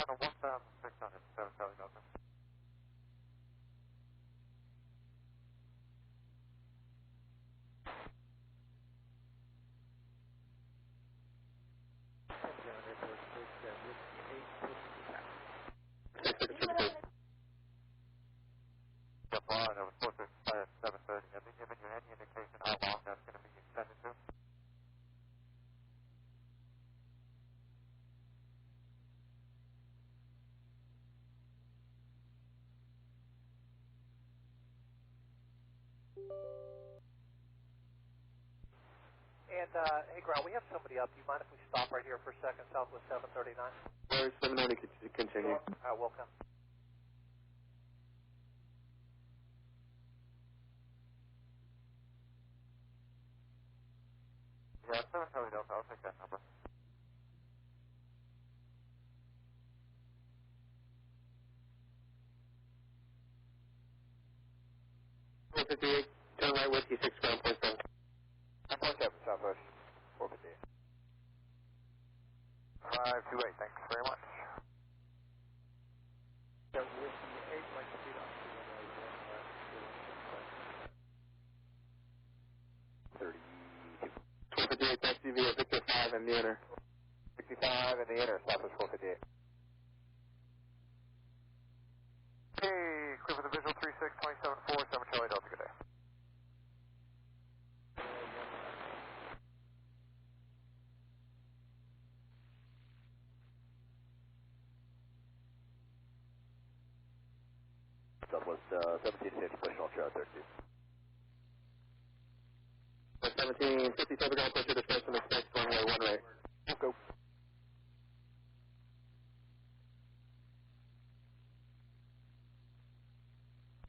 1600, 7 Charlie Delta. Jump on, it was supposed to expire at 7:30. Have they given you any indication how long that's going to be extended to? And, hey, Ground, we have somebody up. Do you mind if we stop right here for a second, Southwest 739? Or 790, continue. We'll come. Yeah, 7 Charlie Delta, I'll take that number. Turn right, whiskey 6 ground, please. 47 Southwest 458. 528, thanks very much. So whiskey 8, like to beat on 32. 458, taxi via Victor 5 and the inner. 65 and the inner, Southwest 458. Okay, clear for the visual 36, 27, 4, 7 Charlie Delta, good day. Southwest 1750, pushing all trail 32. 1757, ground pressure discretion, expect runway 1 right. Go.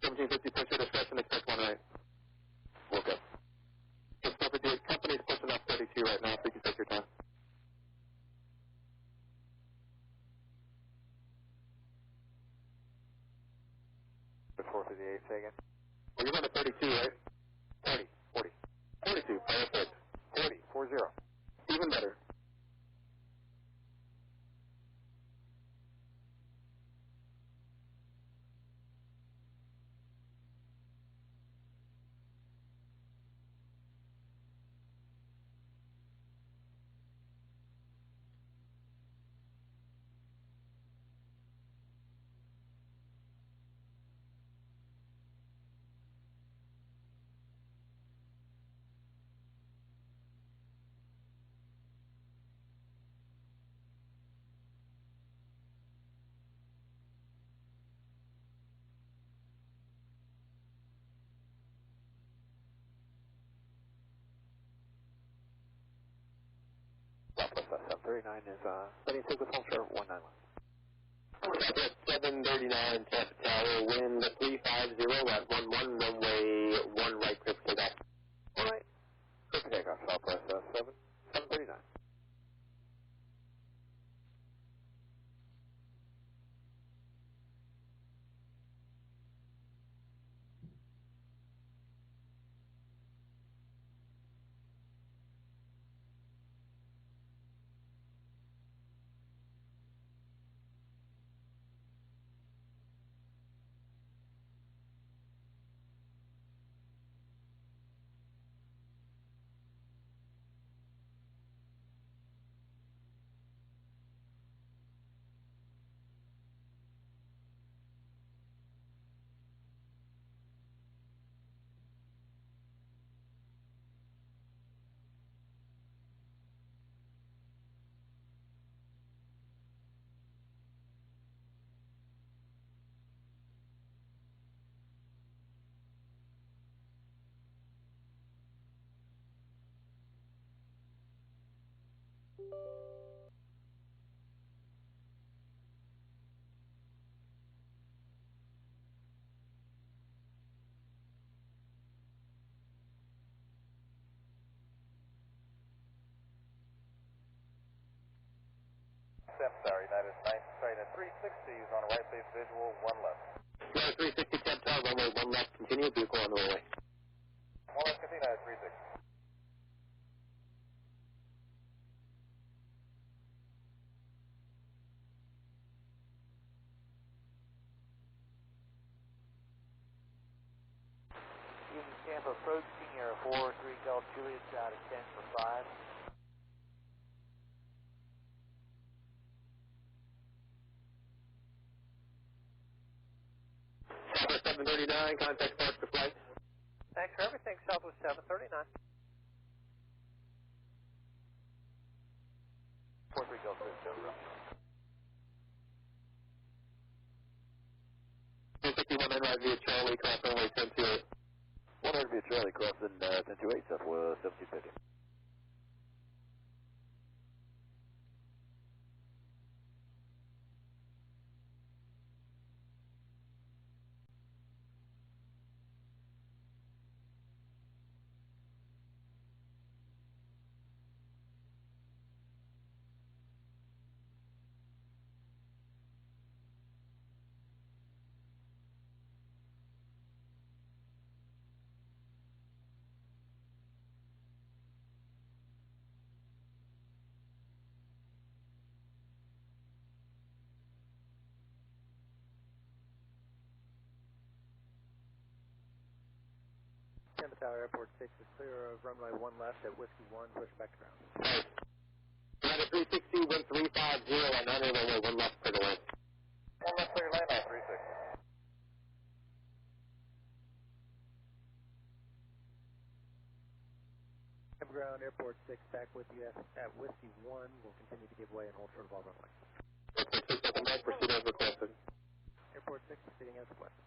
1750, pressure discretion, expect 1 right. We'll go. Just 458, company's pushing up 32 right now, so you can take your time. The 458, say again. Well, you're on a 32, right? 40, 40. 42, perfect. 40, 40. Even better. Southwest 739 is setting sig with home share 191. 739, Tampa Tower, wind 350 at 11, runway 1 right, clear for takeoff. All right. Clear for takeoff, Southwest 739. Sorry, that is 9, sorry, that 360 is on a right base visual, 1 left. Yeah, 360, Tampa Tower, runway 1 left, continue, vehicle on the way. 1 left, continue, that is 360. approach, Senior 43 Golf Juliet, out of 10 for 5. Southwest 739, contact park to flight. Thanks for everything, Southwest 739. 43 Golf Juliet, over. 261 en route via Charlie, cross runway 1028. 100 via Charlie, crossing 1028, Southwest 1750. Tampa Tower Airport 6 is clear of runway 1 left at Whiskey 1, push back to ground. United 360, wind 350 at 9 runway 1 left for the land. 1 left clear land on 36. Tampa Ground Airport 6 back with you at Whiskey 1. We'll continue to give way and hold short of all runway. Airport 6 open back, proceed as requested. Airport 6 proceeding as requested.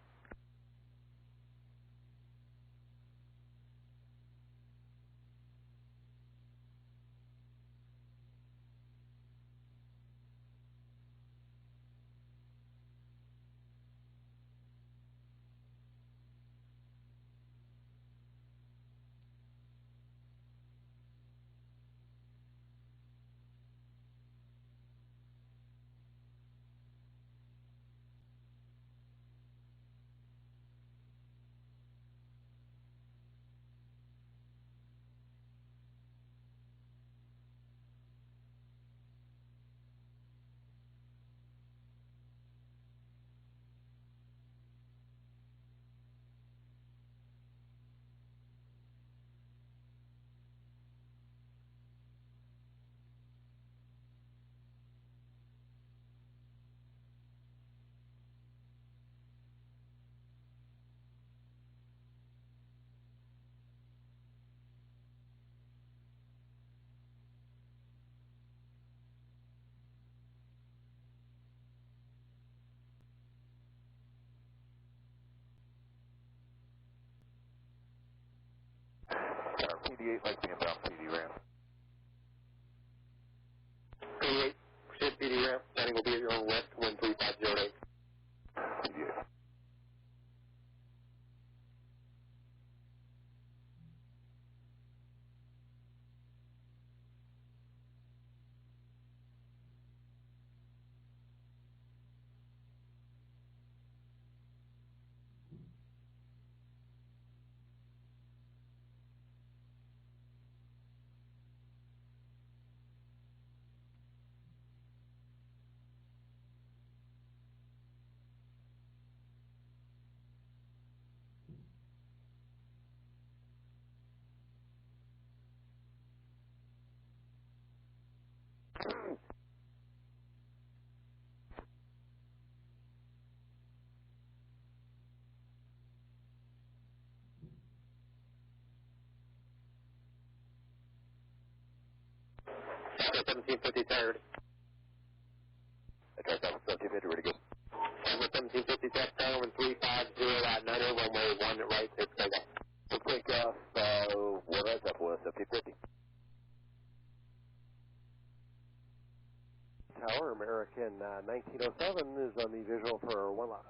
PD8, like being about PD ramp. PD8, proceed PD ramp. Landing will be at your own west, wind 3508. PD8. Southwest 1750 tired. Okay, Southwest 1750, ready to go. Southwest 1750 tap down, wind 350 at 9 runway 1 right, it's takeoff. We'll take off, what is Southwest 1750. Tower, American 1907 is on the visual for 1 left.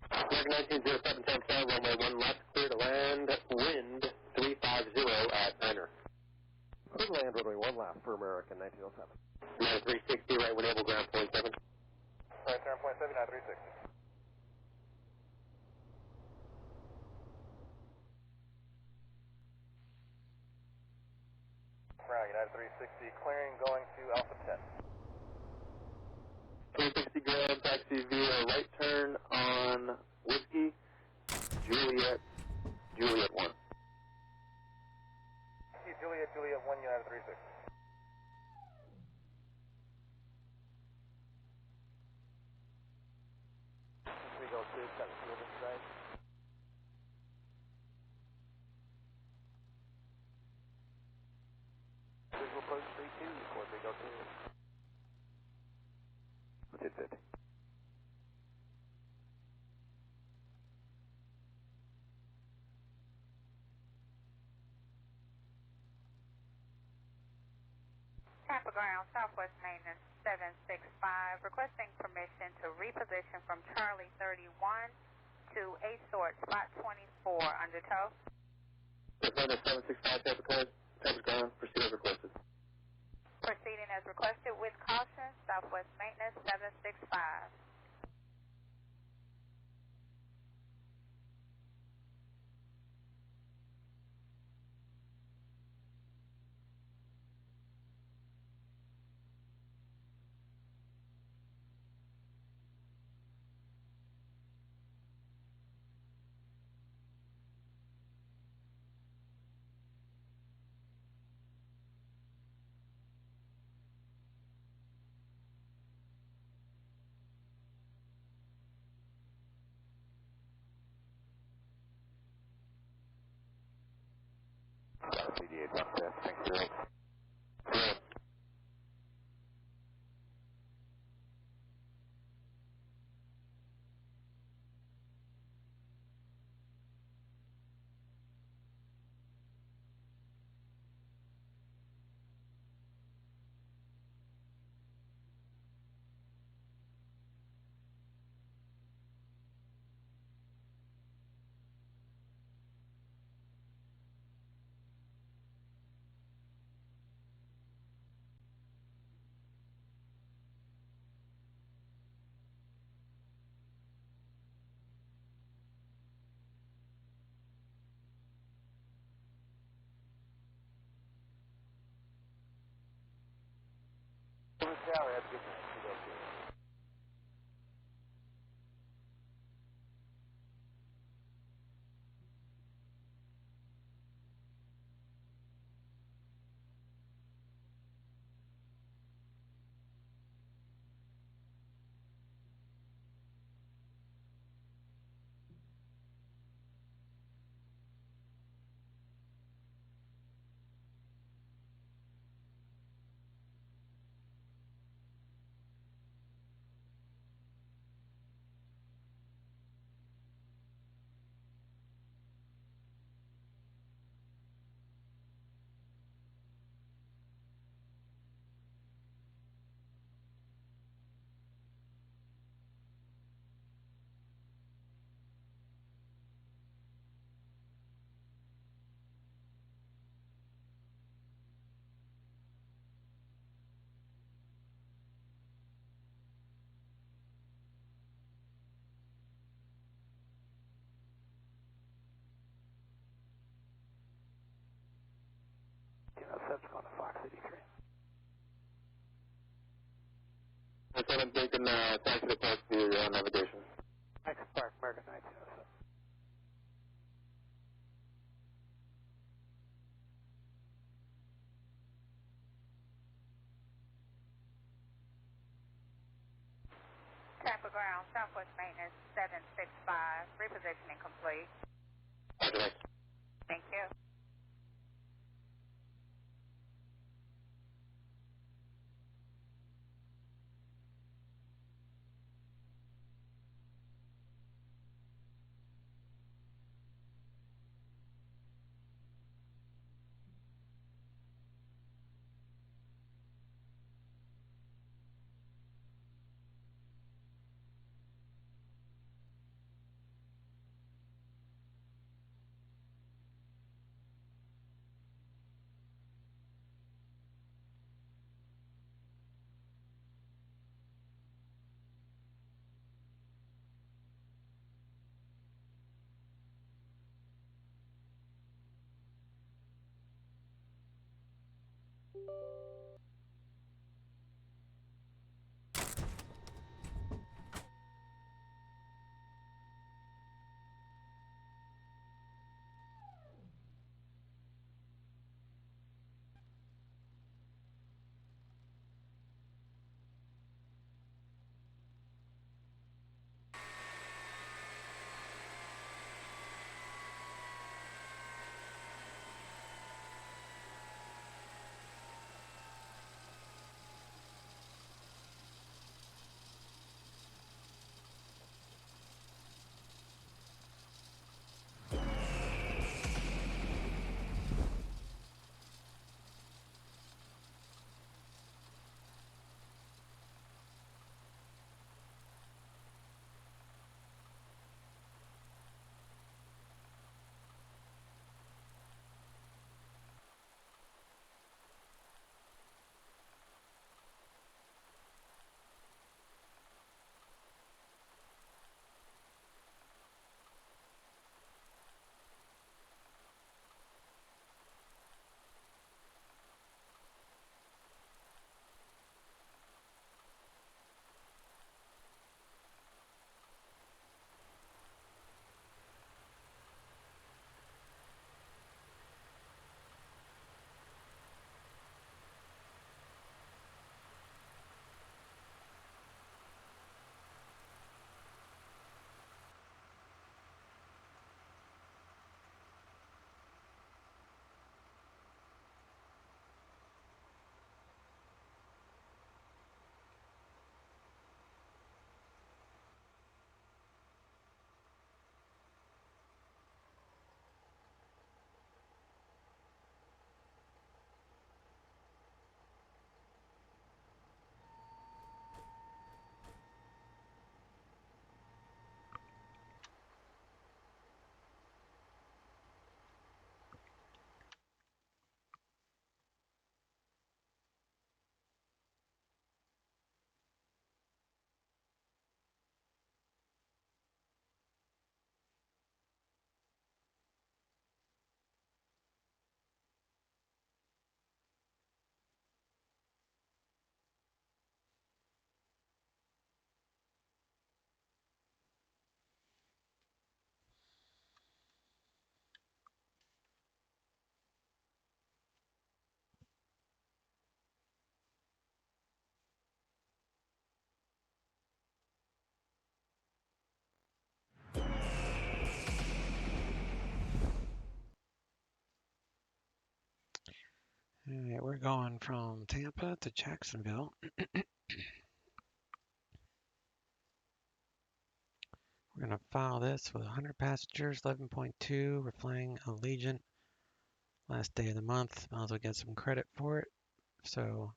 American 1907 Tampa Tower, runway 1 left, clear to land, wind 350 at 9er. Clear to land, runway 1 left for American 1907. United 360, right wind able, ground point 7. Right turn point 7, 360. Ground, United 360, clearing, going to Alpha 10. 360 ground, taxi via right turn on Whiskey, Juliet altitude, got the field in sight. Visual approach 32, 4302. 1050. Tampa Ground, Southwest Maintenance 765, requesting permission to reposition from Charlie 31 to A-Sort, spot 24, under tow. Defender 765, Tampa Ground, proceed as requested. Proceeding as requested with caution, Southwest Maintenance 765. CD8 1 thanks, Zero. Tower, have a good night. That's going to Fox 83. That's what I'm thinking, taxi approach to your navigation. Max Park, American 1907. Tampa Ground, Southwest Maintenance 765, repositioning complete. Roger that. Thank you. All right, we're going from Tampa to Jacksonville. We're going to file this with 100 passengers, 11.2. We're flying Allegiant. Last day of the month. Might as well get some credit for it. So,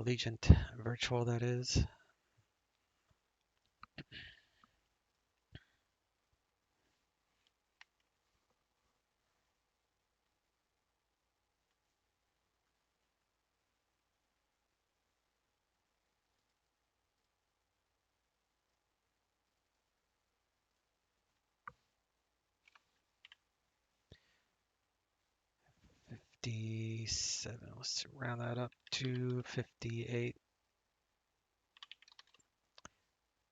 Allegiant virtual, that is. $57. Let's round that up to 58.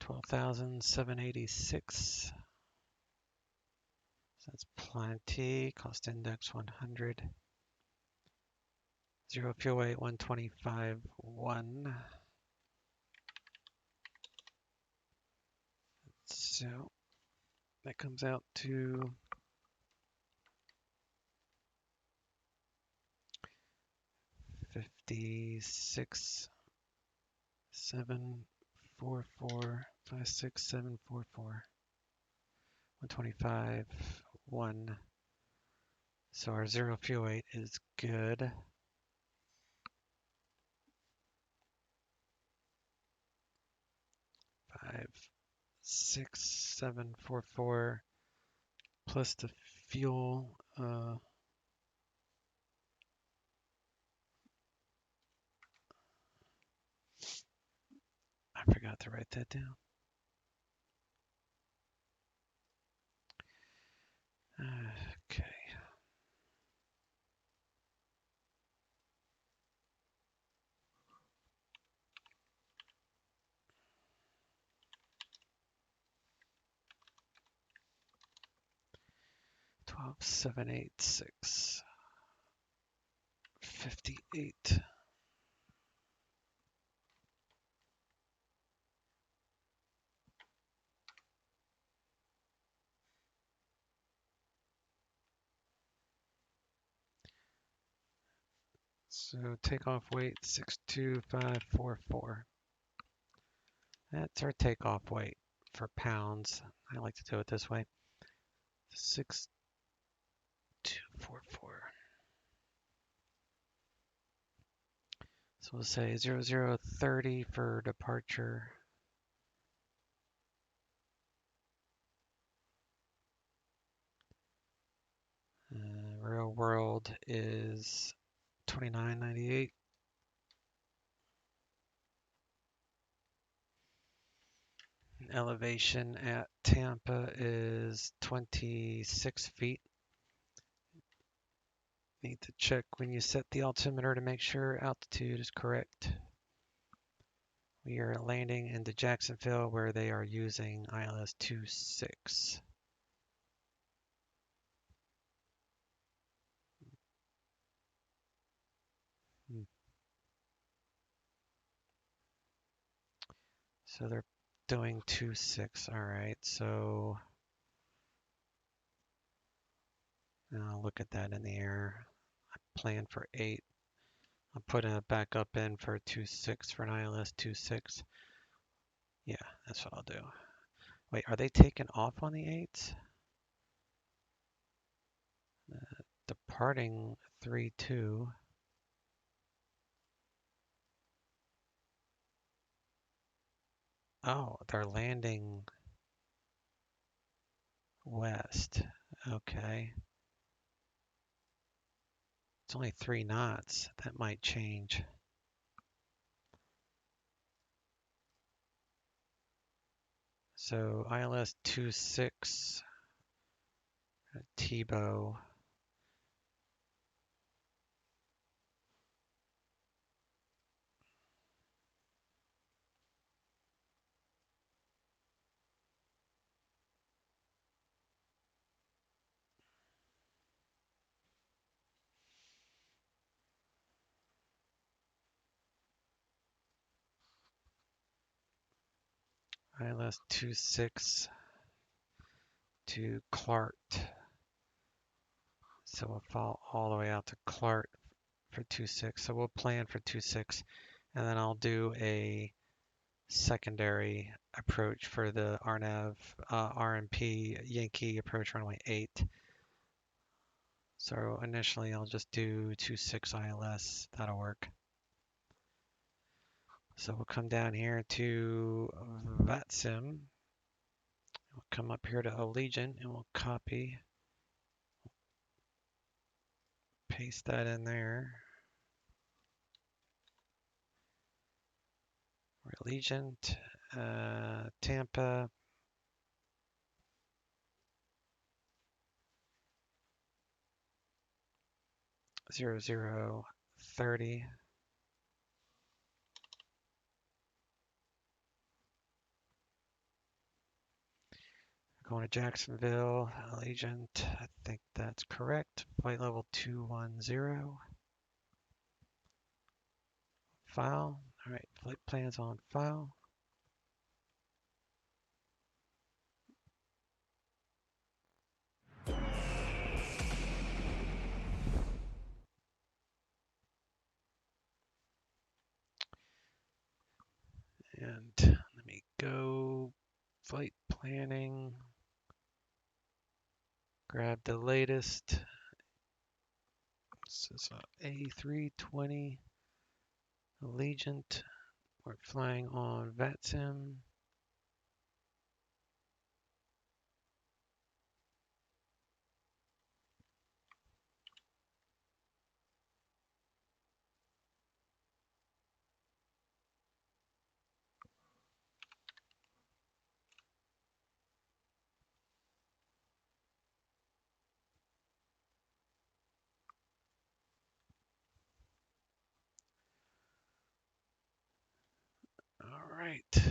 12,786. So that's plenty. Cost index 100. Zero fuel weight 125.1. So that comes out to $56,744. 56,744. 125.1. So our zero fuel weight is good. 56,744 plus the fuel. I forgot to write that down. Okay. $12,786. 58. So takeoff weight 62544. That's our takeoff weight for pounds. I like to do it this way. 6244. So we'll say 0030 for departure. Real world is 2998. Elevation at Tampa is 26 feet. Need to check when you set the altimeter to make sure altitude is correct. We are landing into Jacksonville where they are using ILS 26. So they're doing 26. All right, so I'll look at that in the air. I plan for 8. I'll put a backup in for 26 for an ILS 26. Yeah, that's what I'll do. Wait, are they taking off on the 8s? Departing 32. Oh, they're landing west. Okay. It's only 3 knots. That might change. So ILS 26, Tebow. ILS 26 to Clark. So we'll fall all the way out to Clark for 26. So we'll plan for 26, and then I'll do a secondary approach for the RNAV RMP Yankee approach runway 8. So initially I'll just do 26 ILS. That'll work. So we'll come down here to Vatsim. We'll come up here to Allegiant and we'll copy, paste that in there. Allegiant, Tampa. Zero 30. Going to Jacksonville, Allegiant. I think that's correct. Flight level 210. File. All right, flight plans on file. And let me go flight planning. Grab the latest. This is A320 Allegiant. We're flying on Vatsim. All right.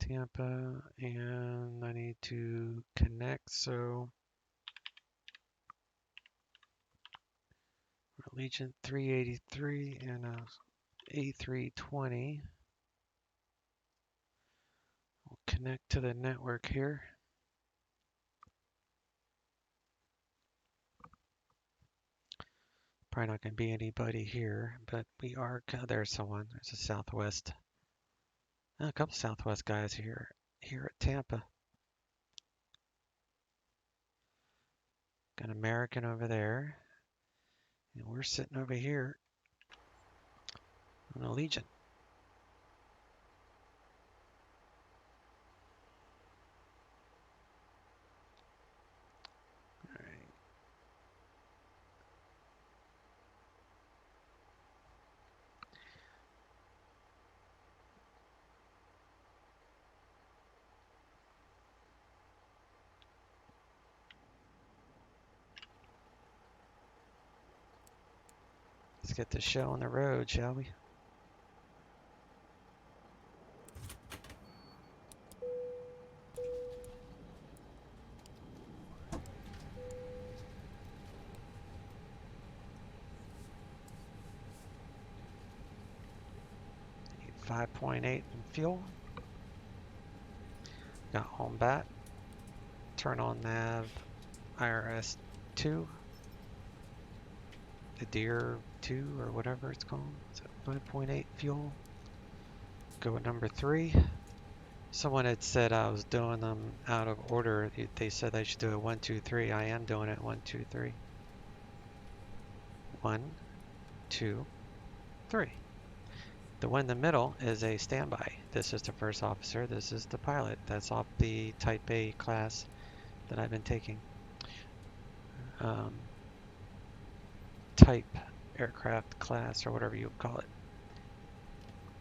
Tampa, and I need to connect, so Allegiant 383 and a A320. We'll connect to the network here. Probably not going to be anybody here, but we are. There's someone. There's a Southwest. A couple Southwest guys here at Tampa. Got an American over there, and we're sitting over here on Allegiant. All right. Let's get the show on the road, shall we? Need 5.8 in fuel. Got home bat. Turn on nav IRS 2. The Deer 2 or whatever it's called. So 5.8 fuel. Go with number 3. Someone had said I was doing them out of order. They said I should do it 1, 2, 3. I am doing it 1, 2, 3. 1, 2, 3. The one in the middle is a standby. This is the first officer. This is the pilot. That's off the Type A class that I've been taking. Type aircraft class or whatever you would call it.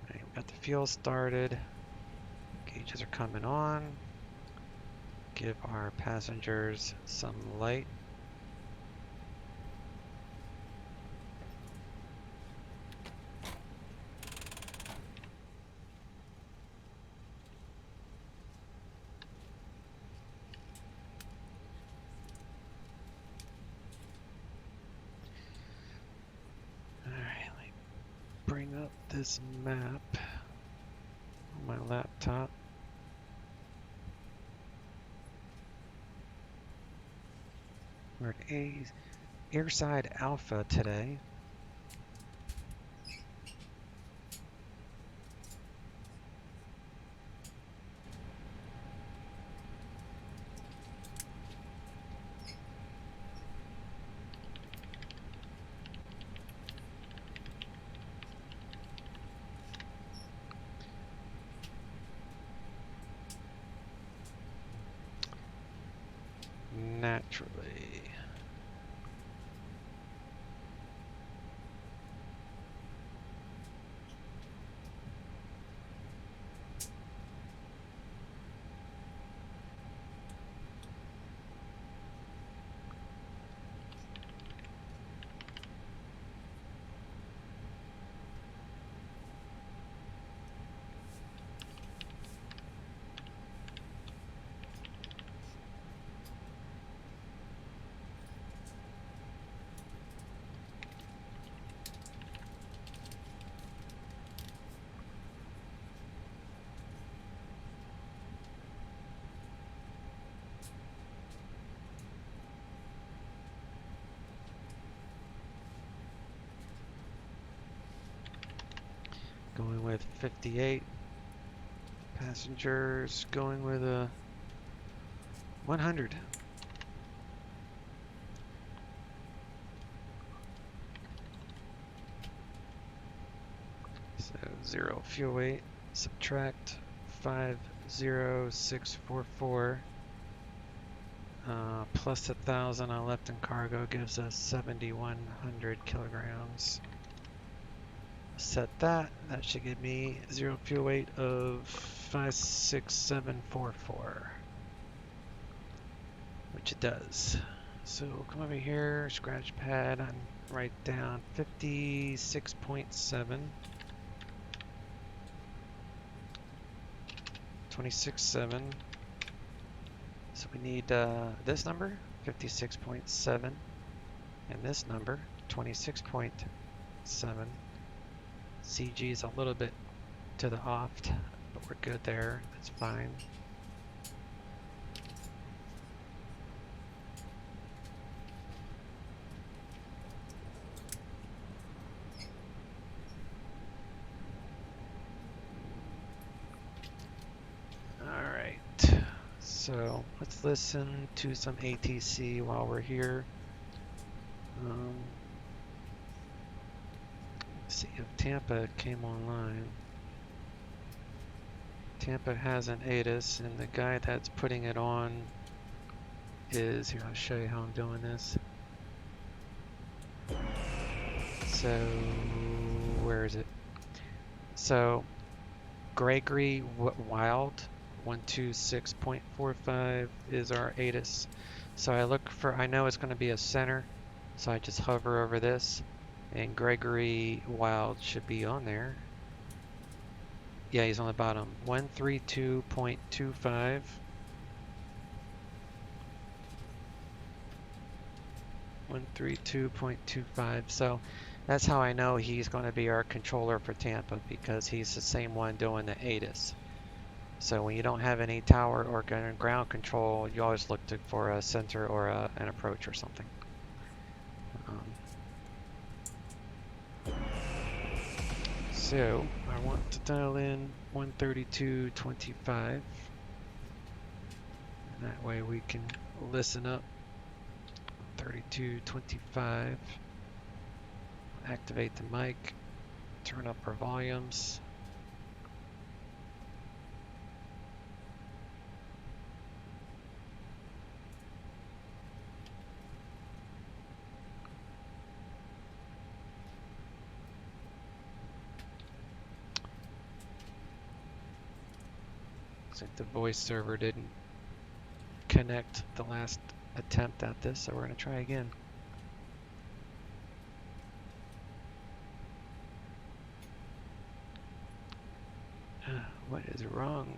Right, we got the fuel started. Gauges are coming on. Give our passengers some light. Bring up this map on my laptop. We're at Airside Alpha today. Naturally. Going with 58 passengers, going with a 100. So 0 fuel weight, subtract 50644 plus 1,000 I left in cargo gives us 7,100 kilograms. Set that should give me 0 fuel weight of 56744, which it does. So come over here, scratch pad, and write down 56.7, 26.7. So we need this number, 56.7, and this number, 26.7. CG is a little bit to the oft, but we're good there. That's fine. Alright, so let's listen to some ATC while we're here. See if Tampa came online. Tampa has an ATIS, and the guy that's putting it on is, here, I'll show you how I'm doing this. So, where is it? So, Gregory Wild 126.45 is our ATIS. So I know it's going to be a center, so I just hover over this, and Gregory Wild should be on there. Yeah, he's on the bottom. 132.25. 132.25. So that's how I know he's going to be our controller for Tampa, because he's the same one doing the ATIS. So when you don't have any tower or ground control, you always look for a center or an approach or something. So I want to dial in 132.25. That way we can listen up. 32.25. Activate the mic. Turn up our volumes. Looks like the voice server didn't connect the last attempt at this, so we're going to try again. What is wrong?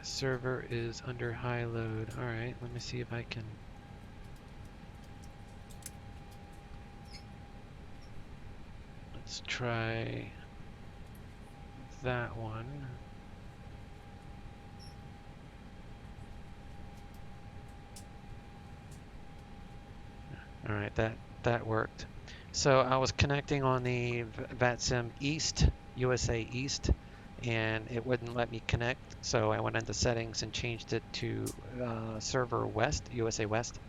The server is under high load. Alright, let me see if I can... Let's try that one. All right, that worked. So I was connecting on the Vatsim East, USA East, and it wouldn't let me connect. So I went into settings and changed it to server West, USA West,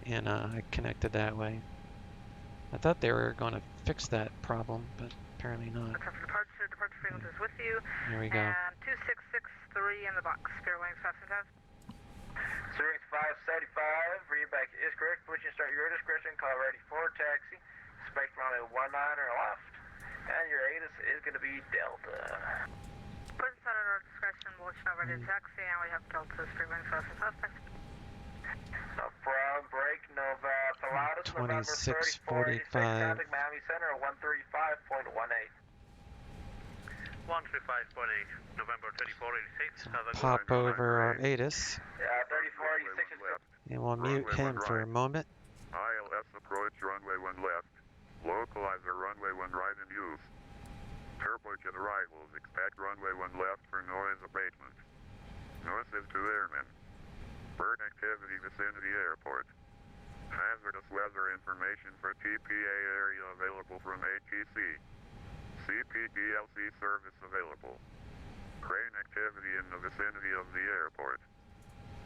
and I connected that way. I thought they were going to fix that problem, but apparently not. Departure frequency is with you. There we go. And 2663 in the box. Spirit wings, fast and fast. Sirius 575, read back is correct. Pushing start your discretion, call ready for taxi. Expect runway 19 left. And your ATIS is going to be Delta. Pushing start at our discretion, we'll show ready to taxi, and we have Delta, Spirit wings, fast and fast. Thanks. No problem, break, Nova, Pilatus, November 2645. contact Miami Center, 135.18. 135.8, November 3486. Pop over our ATIS. Yeah, 3486 is And we'll mute him for a moment. ILS approach runway 1 left. Localizer runway 1 right in use. Turbojet arrivals. Expect runway 1 left for noise abatement. Notices to airmen. Bird activity vicinity airport. Hazardous weather information for TPA area available from ATC. CPDLC service available. Crane activity in the vicinity of the airport.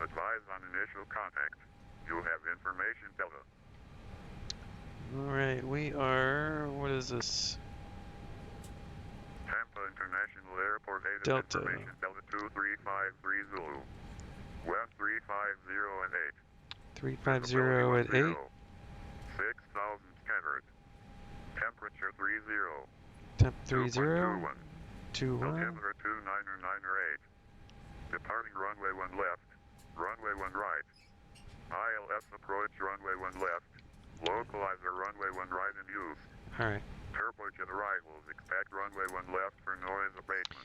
Advise on initial contact. You have information, Delta. Alright, we are, what is this? Tampa International Airport ATIS Delta. information, Delta 2353 Zulu. West 350 at 8. 350 at 8. 6,000 scattered. Temperature 30. Temp 30. 2.21. 21. Altimeter 29 or 9 or 8. Departing runway 1 left. Runway 1 right. ILS approach runway 1 left. Localizer runway 1 right in use. Alright. Turbojet arrivals. Expect runway 1 left for noise abatement.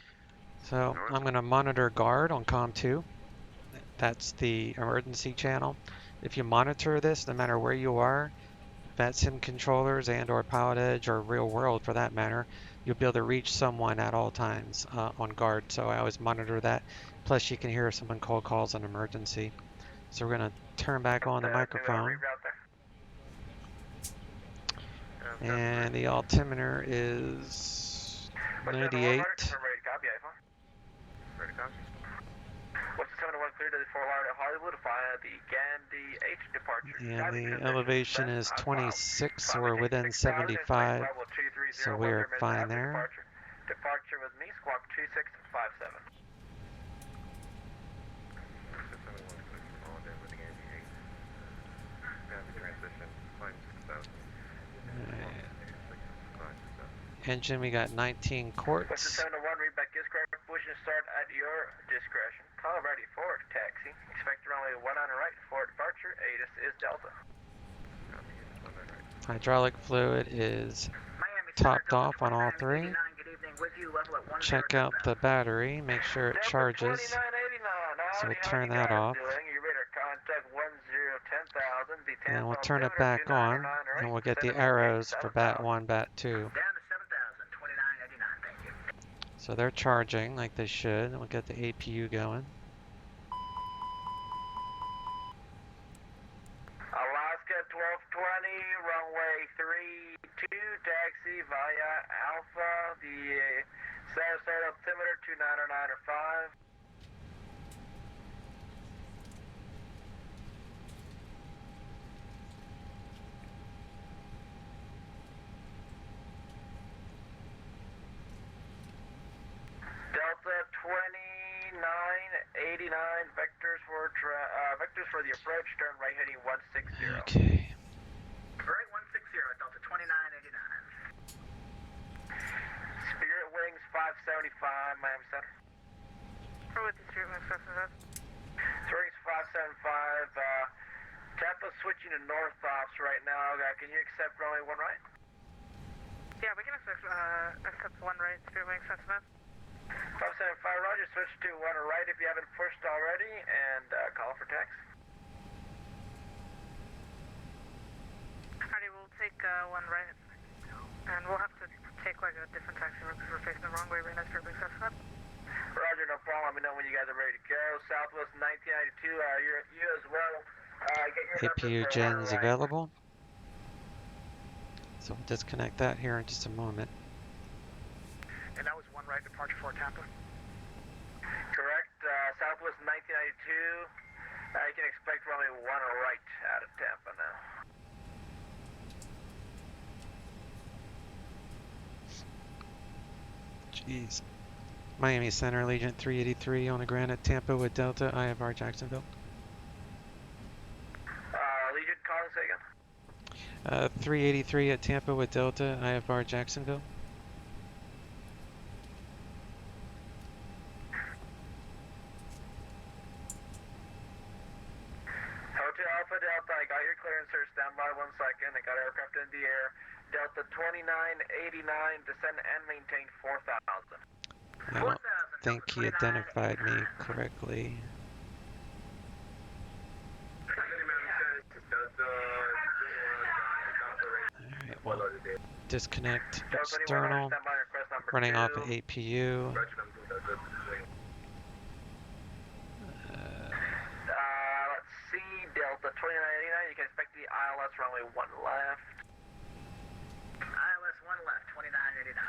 So I'm going to monitor guard on COM 2. That's the emergency channel. If you monitor this, no matter where you are, Vatsim controllers and or Pilot Edge or real world for that matter, you'll be able to reach someone at all times on guard. So I always monitor that. Plus you can hear if someone calls an emergency. So we're going to turn back on the microphone. And the altimeter is 98. What's the 713 to the 4 line at Hollywood to find the Gandhi H departure? And the elevation is 26, so we're within 75. So we are fine there. Departure with me, squawk 2657. Engine, we got 19 quarts. What's the 701, read back is correct. Push and start at your discretion. Call ready for taxi. Expect runway 19 right for departure. ATIS is Delta. Hydraulic fluid is topped off on all three. Check out the battery, make sure it charges. So we turn that off. And we'll turn it back on, and we'll get the arrows for BAT 1, BAT 2. So they're charging like they should, and we'll get the APU going. Alaska 1220, runway 32, taxi via Alpha, the Sarasota altimeter 2909 or 5. Delta 2989, vectors for the approach, turn right heading 160. Okay. Right 160, Delta 2989. Spirit Wings 575, Miami Center. With the Spirit Wings 575. Spirit Wings 575, Tampa switching to north ops right now. Can you accept runway 1 right? Yeah, we can accept 1 right, Spirit Wings 575. 575, Roger, switch to 1 right if you haven't pushed already, and call for taxi. Alrighty, we'll take 1 right, and we'll have to take like a different taxi route because we're facing the wrong way right now, Spirit Wings 575. Roger, no problem. Let me know when you guys are ready to go. Southwest 1992, you as well. Get your APU gens available. So we'll disconnect that here in just a moment. And that was 1 right departure for Tampa? Correct. Southwest 1992. You can expect runway 1 right out of Tampa now. Jeez. Miami Center, Allegiant 383 on the ground at Tampa with Delta, IFR Jacksonville. Allegiant calling, say again? 383 at Tampa with Delta, IFR Jacksonville. Hotel Alpha Delta, I got your clearance, sir. Stand by 1 second. I got aircraft in the air. Delta 2989, descend and maintain 4,000. I don't think he identified me correctly. Alright, well, disconnect external, running off of APU. Let's see, Delta 2989, you can expect the ILS runway 1 left. ILS 1 left, 2989.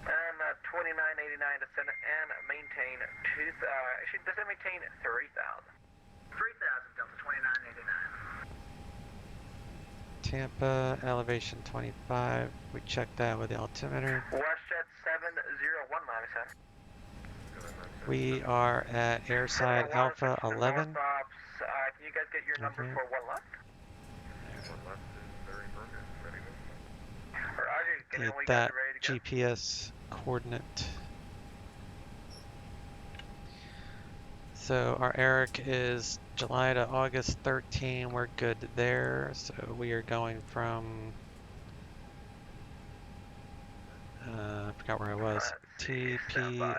And 2989 descend and maintain actually descend and maintain 3,000. 3,000 Delta 2989. Tampa, elevation 25. We checked that with the altimeter. WestJet 701, Miami Center. We are at airside Alpha 11. Can you guys get your number for 1 left? Get that GPS coordinate. So our Eric is July to August 13. We're good there. So we are going from I forgot where I was. TPA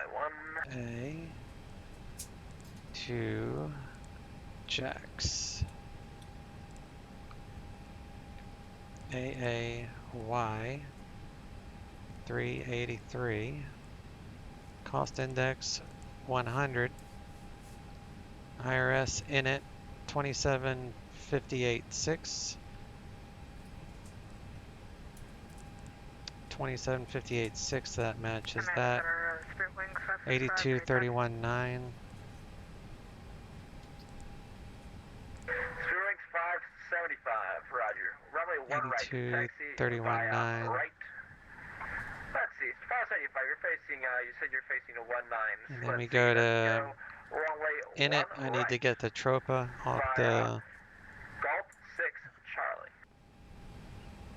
to Jax. AAY 383. Cost index 100. IRS in it 2758.6. 2758.6, that matches that. 8231.9. Spirit 575, roger. Runway 1 right. 8231.9. Right. Let's see, 575, you're facing, you said you're facing a 19. And then we go to in it. I need to get the Tropa off the Golf 6 Charlie.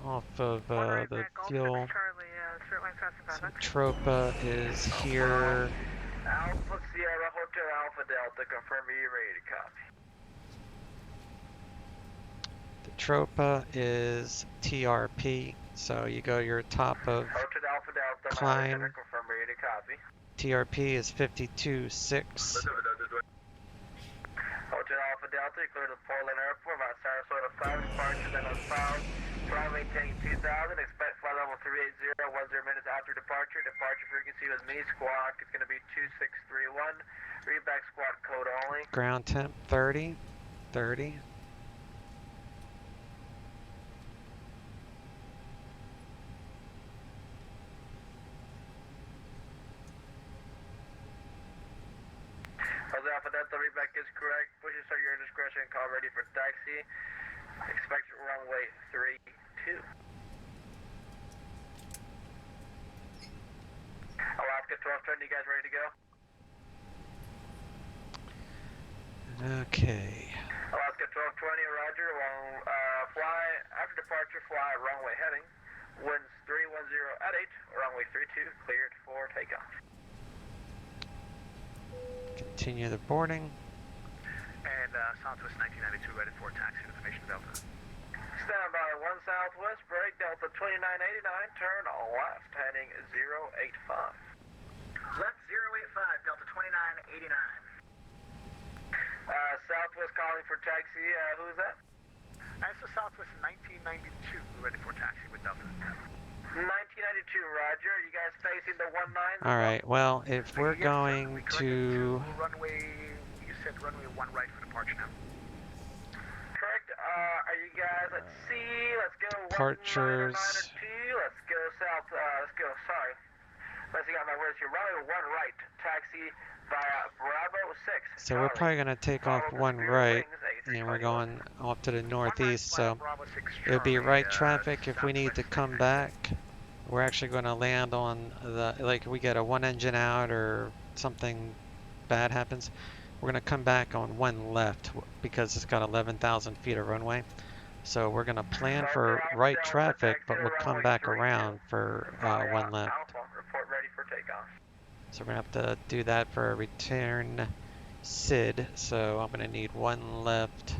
off of the fuel. So Tropa is here. Alpha Sierra Hotel Alpha Delta, confirm you're ready to copy. The Tropa is TRP. So you go your top of Hotel Alpha Delta, climb. confirm ready to copy. TRP is 52.6. Hotel Alpha Delta, you clear the Portland Airport about Sarasota 5, departure then on south. Fly maintaining 2000, expect flight level 380, 10 minutes after departure. Departure frequency with me, squawk, it's going to be 2631. Read back squad code only. Ground temp 30. 30. Hotel Alpha Delta, read back is correct. Push and start your discretion, call ready for taxi. Expect runway 32. Alaska 1220, you guys ready to go? Okay. Alaska 1220, roger. Fly, after departure, fly runway heading. Winds 310 at 8, runway 32, cleared for takeoff. Continue the boarding. And Southwest 1992 ready for taxi information Delta. Stand by 1 Southwest, break Delta 2989, turn left, heading 085. Left 085, Delta 2989. Southwest calling for taxi, who's that? That's the Southwest 1992 ready for taxi with Delta. 1992, roger. You guys facing the 19? Alright, well, if we're going to... Runway, you said runway 1 right for departure now. Correct. Are you guys, let's see, let's go Departures. 1992, let's go south, sorry. Let's see, got my words here. Runway 1 right, taxi via Bravo 6. So we're probably going to take off one right, and we're going off to the northeast, so it'll be right traffic if we need to come back. We're actually going to land on the, like we get a one engine out or something bad happens, we're going to come back on one left because it's got 11,000 feet of runway. So we're going to plan for right traffic, but we'll come back around for one left. Report ready for takeoff. So we're going to have to do that for a return SID. So I'm going to need one left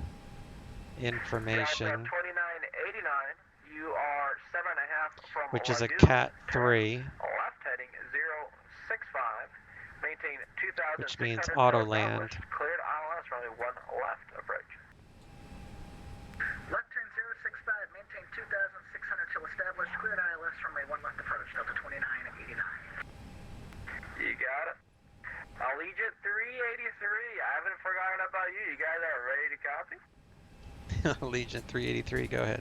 information, 2989, you are 7.5 from which is a Lagoon. Cat 3, Left heading 065, maintain 2,000. which means auto land. Cleared ILS, runway 1 left approach. Left turn 065, maintain 2,600 till established, cleared ILS, runway 1 left approach, Delta 2989. You got it. Allegiant 383, I haven't forgotten about you. You guys are ready to copy? Allegiant 383, go ahead.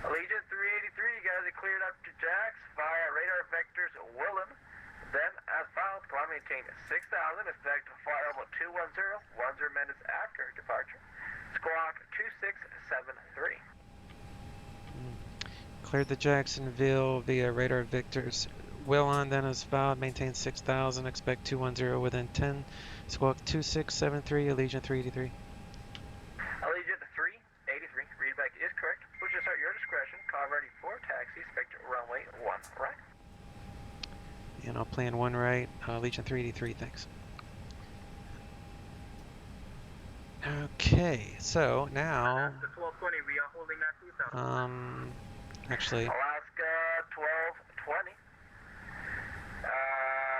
Allegiant 383, you guys are cleared up to Jax via radar vectors Willem. Then, as filed, climb maintain 6,000, expect flight level 210, 10 minutes after departure. Squawk 2673. Cleared the Jacksonville via radar vectors. Well on, then as filed, maintain 6,000, expect 210 within 10. Squawk 2673, Allegiant 383. Allegiant 383, readback is correct. Push to start your discretion. Call ready for taxi, expect runway 1 right. And I'll plan 1 right, Allegiant 383, thanks. Okay, so now, we are holding that 2,000. actually, Alaska 1220.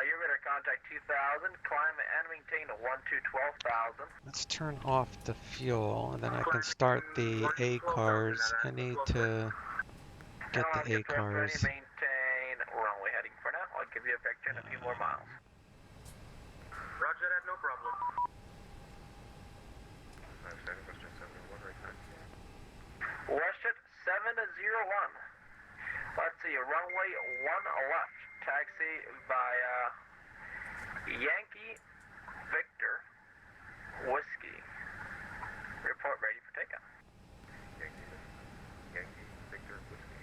You're going to contact 2,000, climb and maintain 12,000. let's turn off the fuel, and then I can start the A cars. I need to get the A cars. Maintain runway heading for now. I'll give you a picture in a few more miles. Roger that, no problem. Westjet 701. Let's see, runway 1 left. Taxi via Yankee Victor Whiskey. Report ready for takeoff. Yankee Victor Whiskey.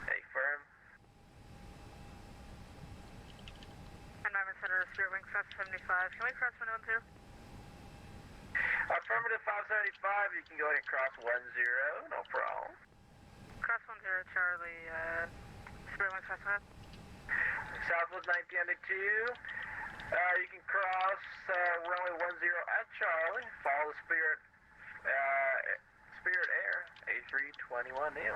Hey, firm. Environment Center, Spirit Wing 575. Can we cross 112? Affirmative 575, you can go ahead and cross 10, no problem. Cross 10, Charlie, Spirit Wing 575. Southwest 1992, you can cross runway 10 at Charlie, follow the Spirit Air, A321-U.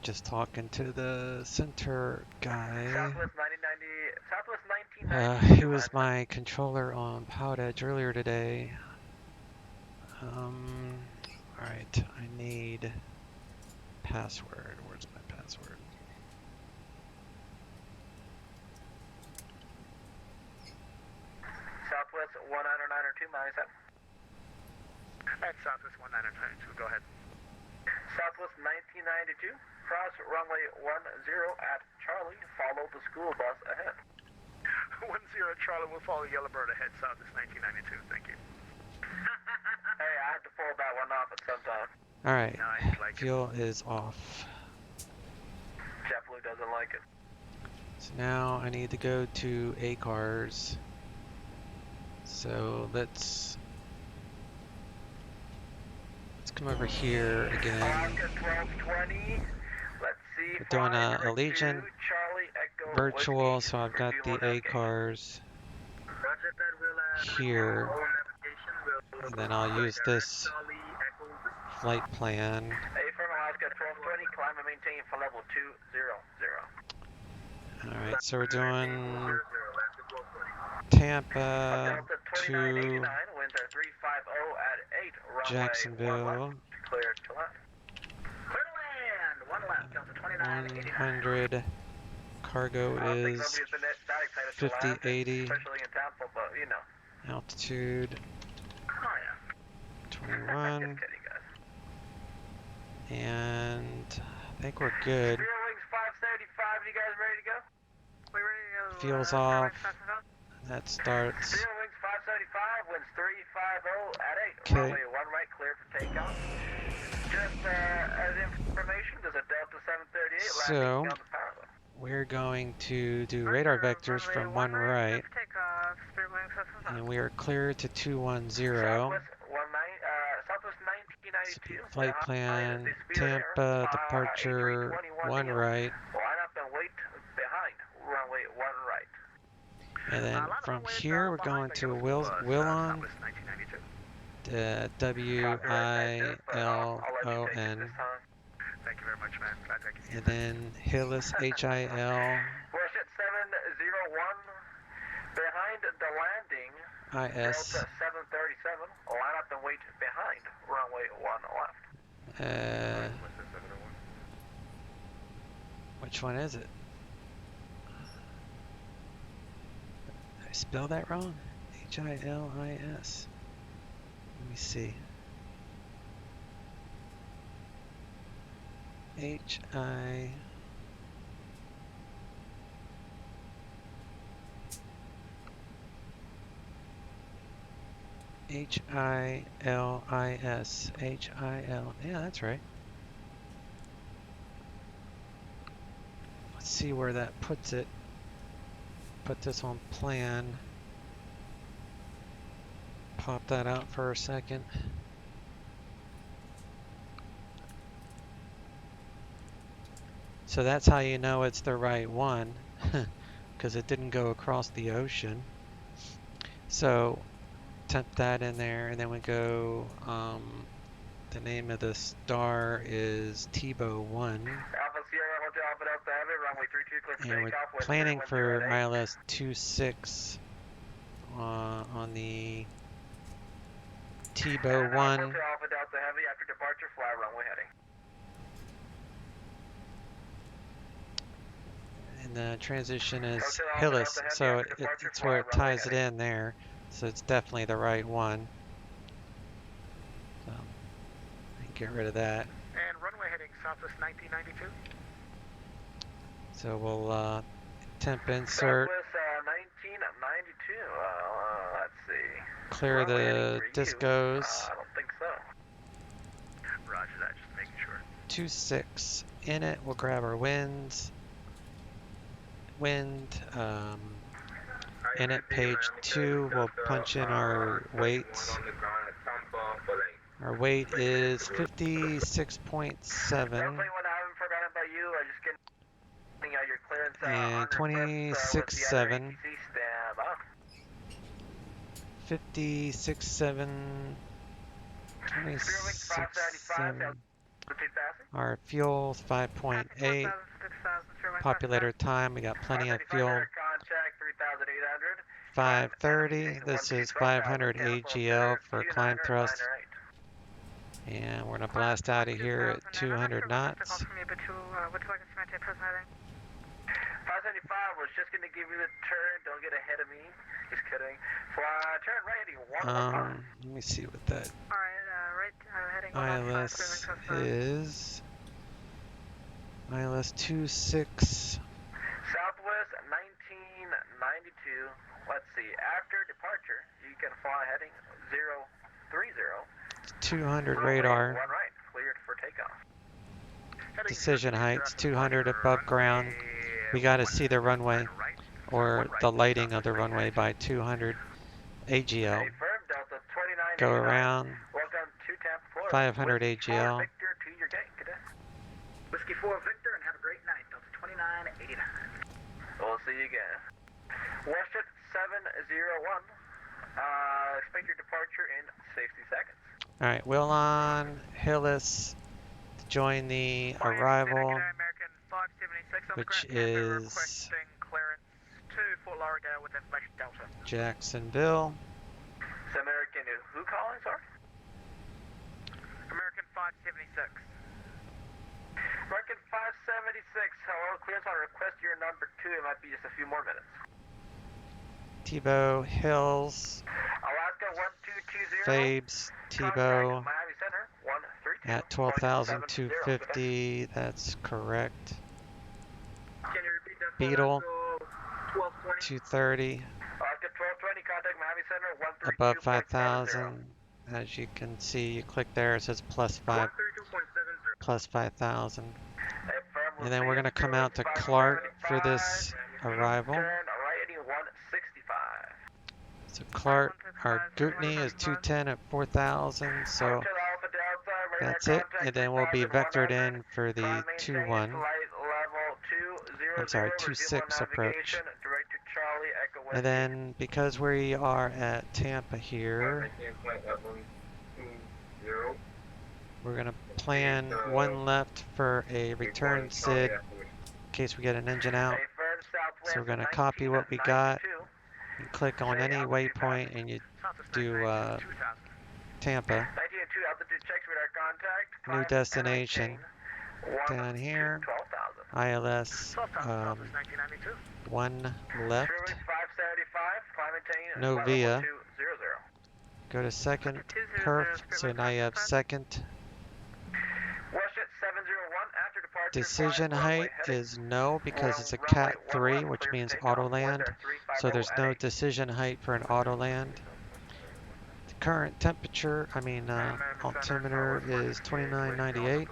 Just talking to the center guy. Southwest 1990, He was my controller on Powered Edge earlier today. Alright, I need password. Where's my password? Southwest 1992, 97. At Southwest 1992, go ahead. Southwest 1992, cross runway 10 at Charlie, follow the school bus ahead. 10 Charlie will follow Yellowbird ahead, Southwest 1992, thank you. Hey, I had to pull that one off at some time. Alright, Nice, like fuel is off. JetBlue doesn't like it. So now I need to go to A cars. So let's come over here again. Alaska 1220, let's see. We're doing a Allegiant Charlie Echo virtual, Whiskey. so I've got the A cars Roger that, we'll here, all navigation, we'll and then I'll use this Charlie Echo flight plan. A from Alaska 1220, climb and maintain for level 200. Alright, so we're doing Tampa Delta to 2989, winds are 350 at 8, runway Jacksonville. 1 left, cleared to land. Clear to land, 1 left, Delta 2989. 100. Cargo I don't think is nobody's been that excited 50, 80. Especially in Tampa, but you know. Altitude Oh, yeah. 21. Just kidding, guys. And I think we're good. Zero wings 575, you guys ready to go? We ready to go? Fuel's off. That starts. Zero wings 575, winds 350 at 8. Okay. Runway 1 right, clear for takeoff. Just as information, there's a Delta 738 So, landing on the power level. we're going to do radar vectors from 1 right. And we are clear to 210. Southwest 1992. Flight plan, Tampa, departure, 1 right. Line up and wait behind, runway 1 right. And then from here, we're going to Willon, W-I-L-O-N. Thank you very much, man. Glad I can hear And then Hillis, H-I-L. West at 701, behind the landing, I-S. Delta 737, line up and wait behind, runway 1 left. Which one is it? Did I spell that wrong? H-I-L-I-S. Let me see. H-I... H-I-L-I-S. H-I-L... Yeah, that's right. Let's see where that puts it. Put this on plan. Pop that out for a second. So that's how you know it's the right one, because it didn't go across the ocean. So temp that in there, and then we go, the name of the star is Tebow 1. And we're planning for ILS 26 on the Tebow 1. And the transition is Hillis, so it's where it ties it in there. So it's definitely the right one. So get rid of that. And runway heading southwest 1992. So we'll temp insert. Southwest 1992. Let's see. Clear the discos. I don't think so. Roger that, just making sure. 26 in it. We'll grab our winds. Wind. In it, page 2. We'll punch in our weights. Our weight is 56.7. And 26.7. 56.7. 26.7. Our fuel's 5.8. Populator time, we got plenty of fuel. 530. This is 500 AGL for climb thrust. And we're gonna blast out of here at 200 knots. 575 was just gonna give you the turn. Don't get ahead of me. Just kidding. Turn right heading 1. Let me see what that Alright, ILS is. ILS 26. Southwest 1992. Let's see. After departure, you can fly heading 030. 200 radar. 1 right, cleared for takeoff. Decision heights 200 above ground. We got to see the runway or the lighting of the runway by 200 AGL. Go around 500 AGL. Whiskey 4 Victor, and have a great night. Delta 2989. We'll see you again. Western 701. Expect your departure in 60 seconds. All right, Willon, Hillis, join the arrival, which is Jacksonville. It's American who calling, sorry? American 576. American 576, hello, clearance on request your number 2, it might be just a few more minutes. Tebow, Hills, Alaska 1220. Fabes, Contact Tebow Miami Center 132. at 12,250. That's correct. Can you repeat that? Beetle, 1220. 230. Alaska 1220. Contact Miami Center 132.70. Above 5,000. As you can see, you click there, it says +5, 132.70. +5,000. And then we're going to come out to Clark for this arrival. Turn right heading 165. So Clark, our Gootney is 210 at 4,000, so that's it. And then we'll be vectored in for the 2-1, I'm sorry, 2-6 approach. And then because we are at Tampa here, we're going to plan one left for a return SID in case we get an engine out. So we're going to copy what we got. You click on any waypoint and you do Tampa. New destination. Down here, ILS 1 left. Novia. Go to second perf, so now you have second. Decision height is no because it's a Cat 3, which means auto land. So there's no decision height for an auto land. The current temperature, altimeter is 2998.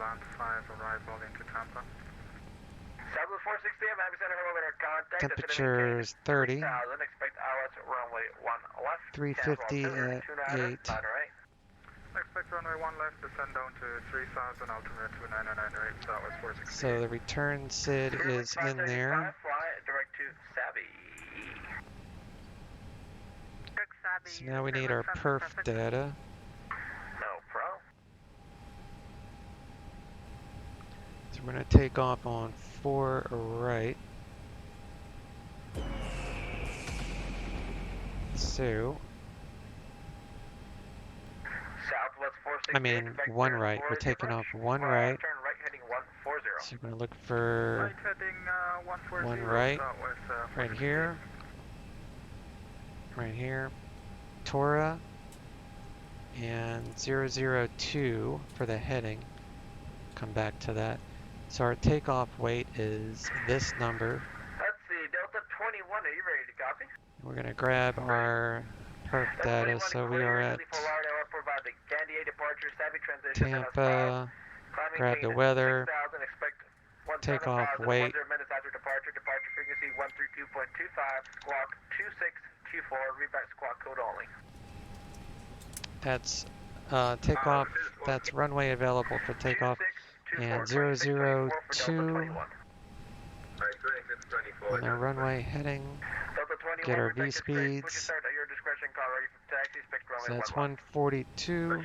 Temperature is 30. 350 at 8. Expect runway 1 left, descend down to 3,000, altimeter 2998, Southwest 468. So the return SID is in there. So now we need our perf data. No problem. So we're going to take off on 4 right. So, one right. We're taking off 1 right. Turn right heading 140. So we're going to look for Right heading 140, 1 right, Southwest, right here, right here, Tora, and 002 for the heading. Come back to that. So our takeoff weight is this number. Let's see, Delta 21, are you ready to copy? We're going to grab our perf data, so we are at Tampa, grab the weather, takeoff weight, departure frequency 132.25, squawk 2624, readback squawk code only. that's takeoff, that's runway available for takeoff, and 002 on the runway heading, get our V speeds, so that's 142,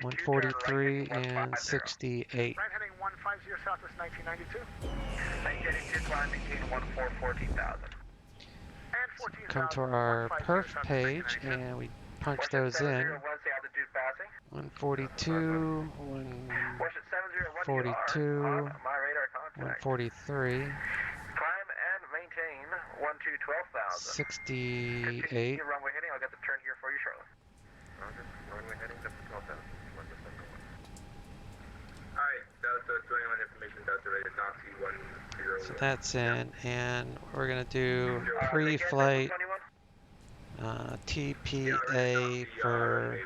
143, and 68. Right heading 150, Southwest 1992. 1992, climb, maintain 14,000. Come to our perf page and we punch those in. 142, 142, 143, 68, Runway heading, I'll get the turn here for you shortly. Runway heading, 12,000. Alright, Delta 21 information, Delta rated Nazi 10. so that's in, and we're going to do pre-flight TPA for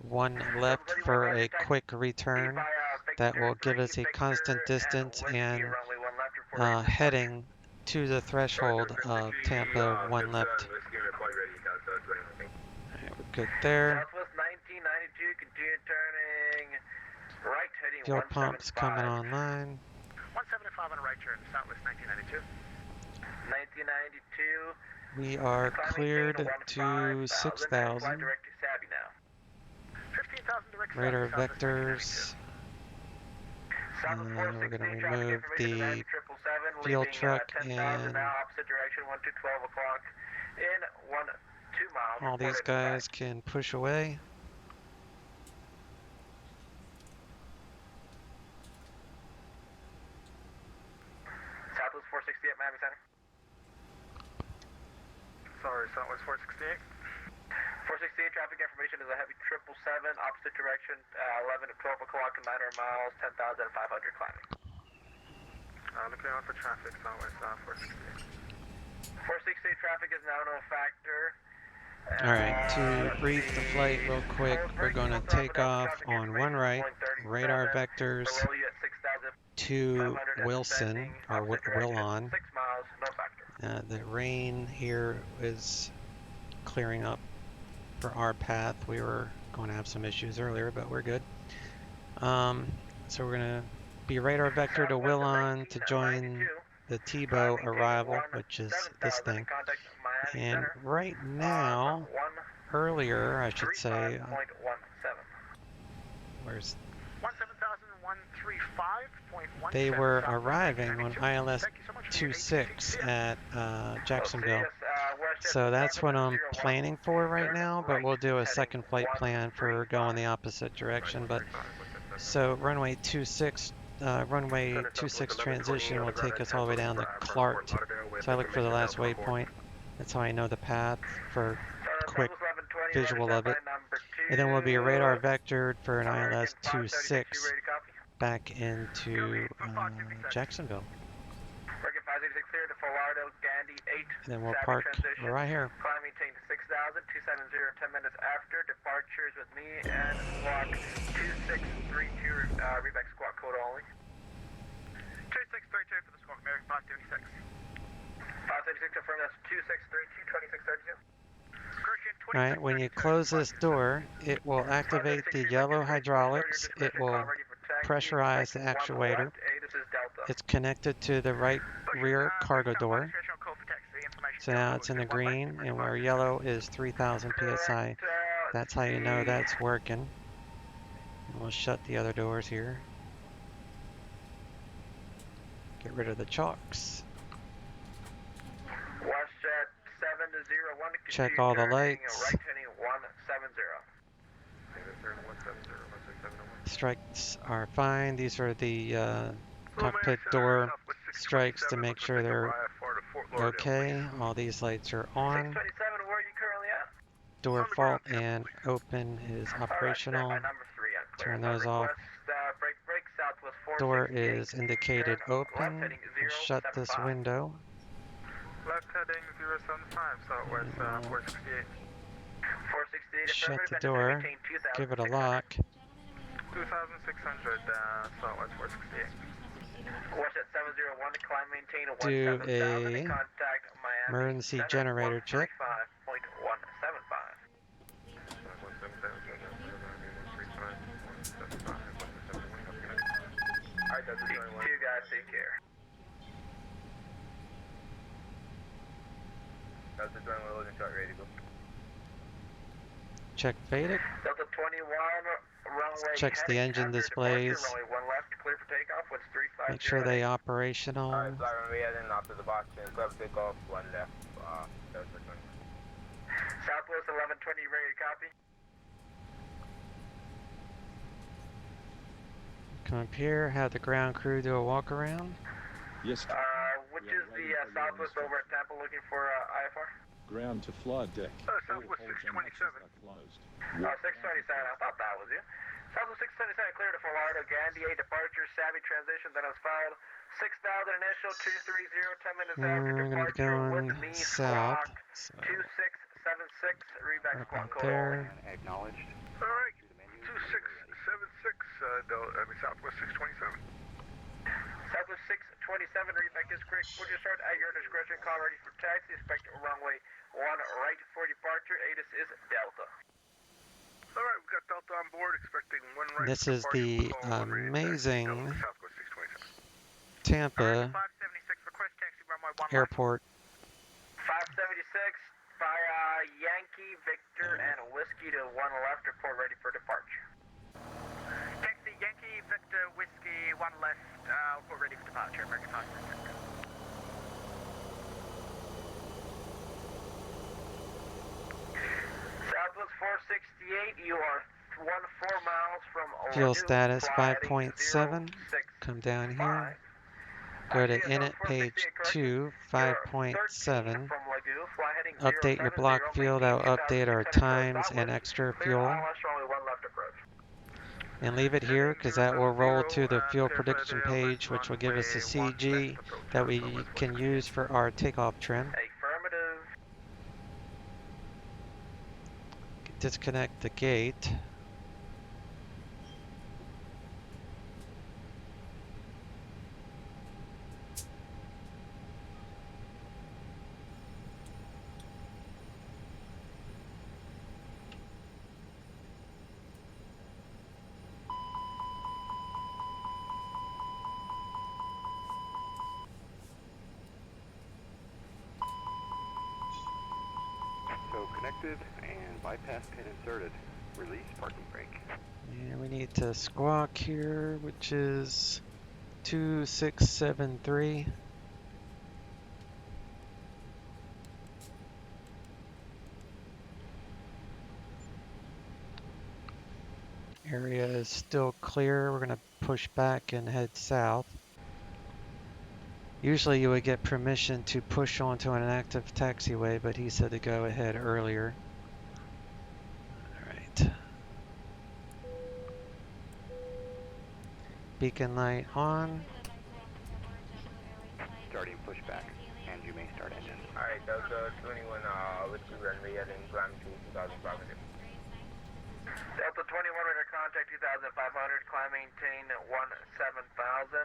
1 left for a quick return. That will give us a constant distance and heading to the threshold of Tampa 1 left. Alright, we're good there. Southwest 1992, continue turning right heading Fuel pumps coming online. 175 on the right turn, Southwest 1992. 1992. We are cleared to 6,000. Direct to Savvy now. 15,000 direct Radar south, Southwest vectors. 1992. We're going to remove the fuel truck and opposite direction, 1 to 12 o'clock in 1 2 miles. all these guys can push away. Southwest 460 at Miami Center. Sorry, Southwest 468. 468, traffic information is a heavy 777, opposite direction, 11 to 12 o'clock, 900 miles, 10,500 climbing. Looking out for traffic, Southwest 468. 468 traffic is now no factor. Alright, to brief the flight real quick, we're going to take off on one right, radar vectors to Wilson, or Willon. 6 miles, no factor. The rain here is clearing up for our path. We were going to have some issues earlier, but we're good. So we're going to be radar vector to Willon to join the Tebow arrival, which is this thing. And right now, earlier I should say, where's they were arriving on ILS 26 at Jacksonville. So that's what I'm planning for right now, but we'll do a second flight plan for going the opposite direction. But so runway 26 transition will take us all the way down to Clark. So I look for the last waypoint. That's how I know the path for quick visual of it. And then we'll be radar vectored for an ILS 26 back into Jacksonville. And then we'll park right here. Climb maintain 6,000, 270, 10 minutes after. Departures with me and squawk 2632, reback squawk code only. 2632 for the squawk, American 576. 576, confirm that's 2632, 2632. Alright, when you close this door, it will activate the yellow hydraulics. It will pressurize the actuator. It's connected to the right rear cargo door. So now it's in the green, and where yellow is 3,000 psi. That's how you know that's working. And we'll shut the other doors here. Get rid of the chocks. Check all the lights. Strikes are fine. These are the cockpit door strikes to make sure they're okay. All these lights are on. Door fault and open is operational. Turn those off. Door is indicated open. We'll shut this window. Left heading 075, Southwest 468. Shut the door. Give it a lock. 2,600, Southwest 468. Do a emergency generator check. You guys take care. That's the joint loading chart ready to go. Check FADIC. Delta 21, runway Checks the engine displays. Runway 1 left, clear for takeoff. What's 350? Make sure they operational. Alright, fly runway heading after the box and clear for takeoff, 1 left. Delta 20. Southwest 1120, ready to copy. Come up here, have the ground crew do a walk around. Yes. Which is the Southwest over at Tampa looking for IFR? Ground to flood deck. Southwest 627. Closed. 627, I thought that was you. Southwest 627 clear to Florida, Gandhi A departure, Savvy transition, then it's filed 6,000 initial, 230, 10 minutes after We're going to be going south. So 2676, reback squawk code there. Acknowledged. Alright, 2676, Southwest 627. Southwest 627, reback is correct. Would you start at your discretion? Call ready for taxi. Expect runway 1 right for departure. ATIS is Delta. Alright, we've got Delta on board. Expecting 1 right. This is the amazing Tampa airport. 576 by Yankee, Victor, and Whiskey to 1 left. Report ready for departure. Taxi Yankee, Victor, Whiskey, 1 left. Report ready for departure. American 576. Southwest 468, you are 14 miles from Fuel status 5.7. Come down here. Go to init page 2, 5.7. Update your block fuel. That will update our times and extra fuel. And leave it here because that will roll to the fuel prediction page, which will give us a CG that we can use for our takeoff trim. Disconnect the gate. So connected and bypass pin inserted. Release parking brake. And we need to squawk here, which is 2673. Area is still clear. We're going to push back and head south. Usually you would get permission to push onto an active taxiway, but he said to go ahead earlier. Alright. Beacon light on. Starting pushback, and you may start engine. Alright, Delta 21, whiskey runway heading climb to 2,500. Delta 21, radar contact 2,500, climb maintain 17,000,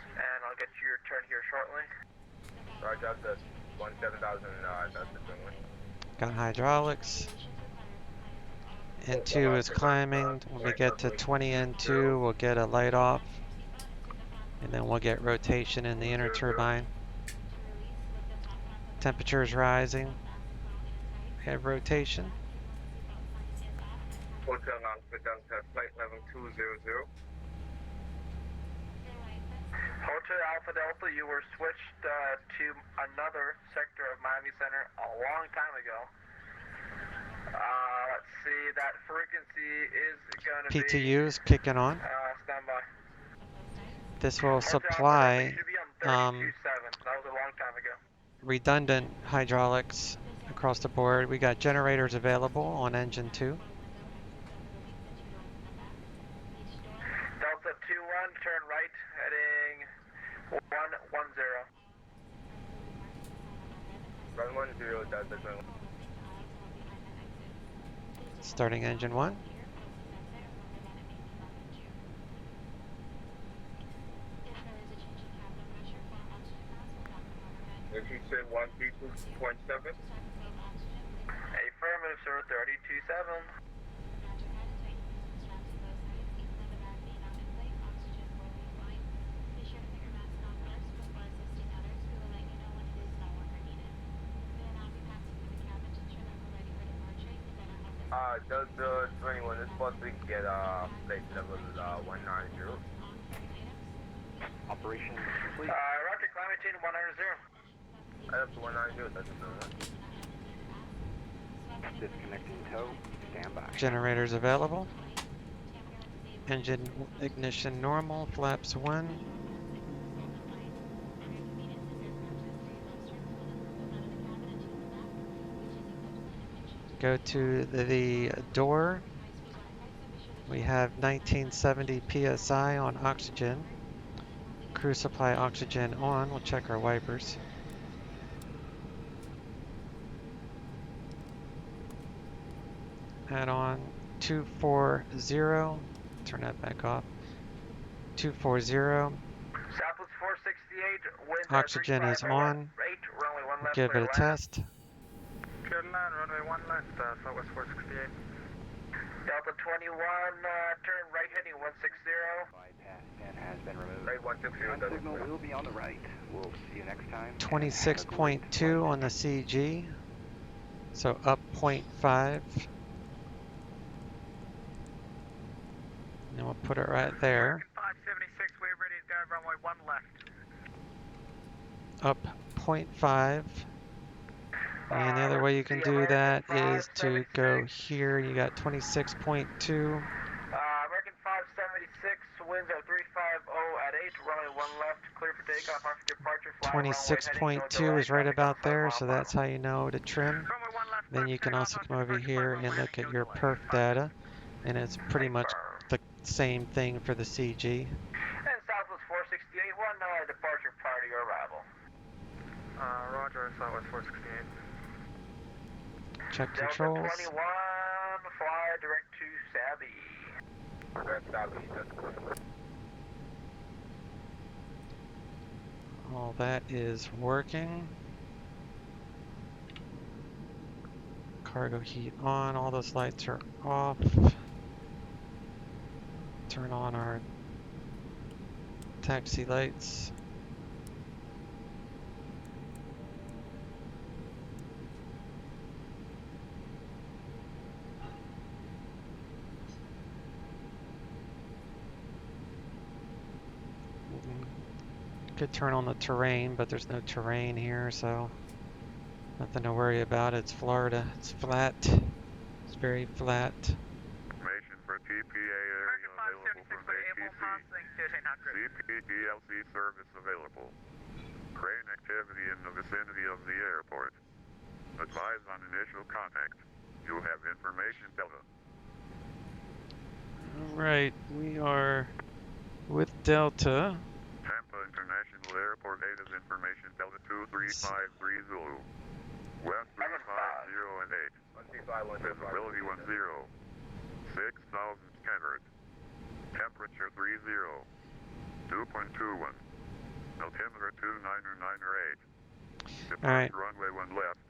and I'll get you your turn here shortly. Roger, Delta 17,000, Delta 21. Got hydraulics. N2 is climbing. When we get to 20 N2, we'll get a light off. And then we'll get rotation in the inner turbine. Temperature is rising. We have rotation. Hotel Alpha Delta, flight level 200. Hotel Alpha Delta, you were switched to another sector of Miami Center a long time ago. Let's see, that frequency is going to PTU is kicking on. Stand by. This will supply that was a long time ago. redundant hydraulics across the board. We got generators available on engine 2. Delta 21, turn right, heading 110. 110, Delta 21. Starting engine 1. If you said 132.7. Affirmative, sir, 32.7. Delta 21 is supposed to get flight level 190. Operation complete. Roger, climb maintain 190. Up to 190, that's a Disconnecting tow. Stand by. Generators available. Engine ignition normal. Flaps 1. Go to the door. We have 1970 psi on oxygen. Crew supply oxygen on. We'll check our wipers. Add on 240. Turn that back off. 240. Southwest 468, wind Oxygen is on. We'll give it a test. Cleared line, runway 1 left, Southwest 468. Delta 21, turn right heading 160. Bypass pin has been removed. Right 160. Ground signal will be on the right. We'll see you next time. 26.2 on the CG. So up 0.5. And we'll put it right there. 576, we're ready to go, runway 1 left. Up 0.5. And the other way you can do that is to go here. You got 26.2. American 576, winds are 35. at 8, runway 1 left, clear for takeoff, after departure, fly 26.2 is right about there, so that's how you know to trim. Then you can also come over here and look at your perf data, and it's pretty much the same thing for the CG. And Southwest 468, 1 departure prior to your arrival. Roger, Southwest 468. Check Delta controls. 21, fly direct to Sabi. All that is working. Cargo heat on, all those lights are off. Turn on our taxi lights. Could turn on the terrain, but there's no terrain here, so nothing to worry about. It's Florida. It's flat. It's very flat. Information for TPA area available from ATC. CPDLC service available. Crane activity in the vicinity of the airport. Advise on initial contact. You have information, Delta. Alright, we are with Delta. Tampa International Airport 8 is information Delta 2353 Zulu. West 350 and 8. Visibility 10. 6,000 scattered. Temperature 30. 2.21. Altimeter 299 or 8. Alright. Runway 1 left.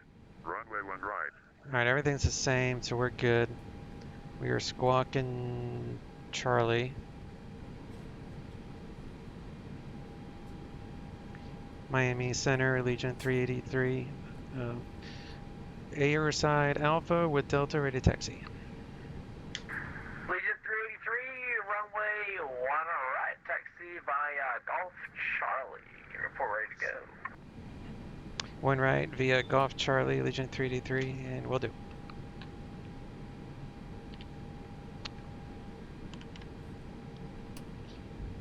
Runway 1 right. Alright, everything's the same, so we're good. We are squawking Charlie. Miami Center, Allegiant 383. Airside Alpha with Delta ready to taxi. Allegiant 383, runway 1 right, taxi via Golf Charlie. Report ready to go. 1 right via Golf Charlie, Allegiant 383, and we'll do.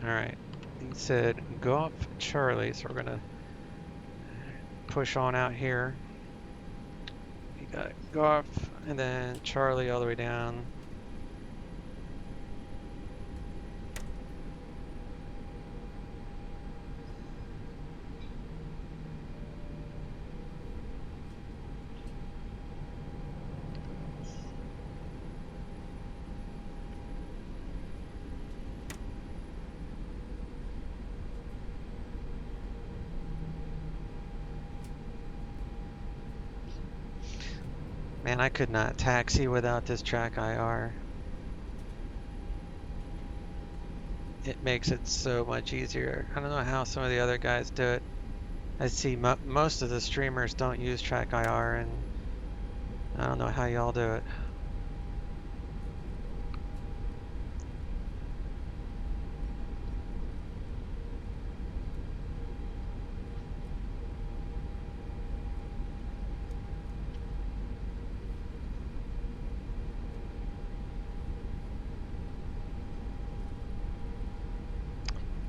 Alright, he said Golf Charlie, so we're gonna push on out here. We got Golf and then Charlie all the way down. Man, I could not taxi without this track IR. It makes it so much easier. I don't know how some of the other guys do it. I see most of the streamers don't use track IR, and I don't know how y'all do it.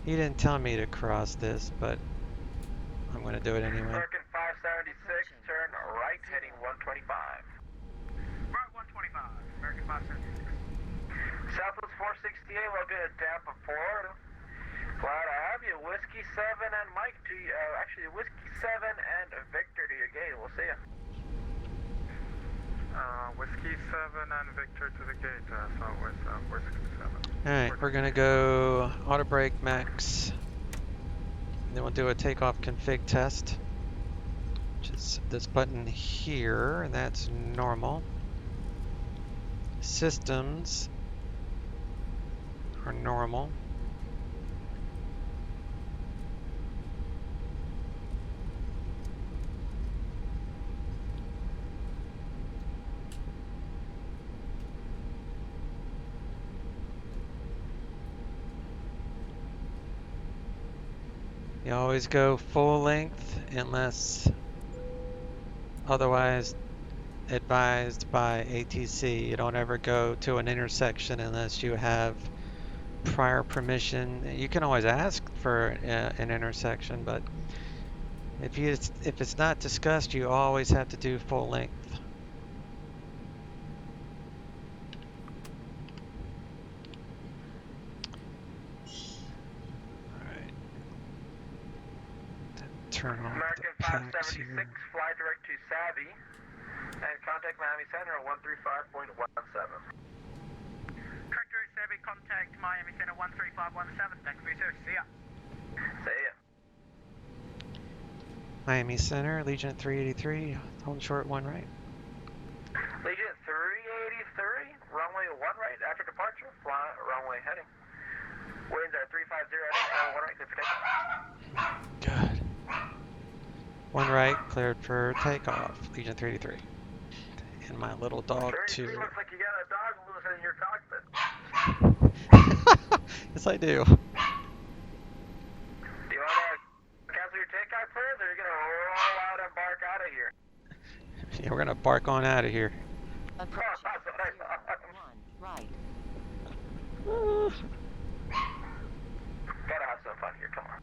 He didn't tell me to cross this, but I'm going to do it anyway. American 576, turn right, heading 125. Right 125, American 576. Southwest 468, located at Tampa, Florida. Glad to have you. Whiskey 7 and Mike to you. Actually, Whiskey 7 and Victor to your gate. We'll see you. Whiskey 7 and Victor to the gate, Southwest Whiskey 7. Alright, we're gonna go auto brake max. And then we'll do a takeoff config test. Which is this button here, and that's normal. Systems are normal. You always go full length unless otherwise advised by ATC. You don't ever go to an intersection unless you have prior permission. You can always ask for an intersection, but if it's not discussed, you always have to do full length. Alright. Turn off American the packs 576, here. fly direct to Savvy, and contact Miami Center at 135.17. Tractor Savvy, contact Miami Center 13517. Thanks for your service. See ya. See ya. Miami Center, Allegiant 383, hold short 1 right. Allegiant 383, runway 1 right after departure, fly runway heading. Winds are 350, 1 right, clear for takeoff. Good. 1 right, cleared for takeoff, Allegiant 383. And my little dog too. Looks like you got a dog loose in your cockpit. Yes, I do. Do you want to cancel your takeoff clearance, or are you going to roll out and bark out of here? Yeah, we're gonna bark on out of here. Approach. That's what I thought. 1 right. Gotta have some fun here, come on.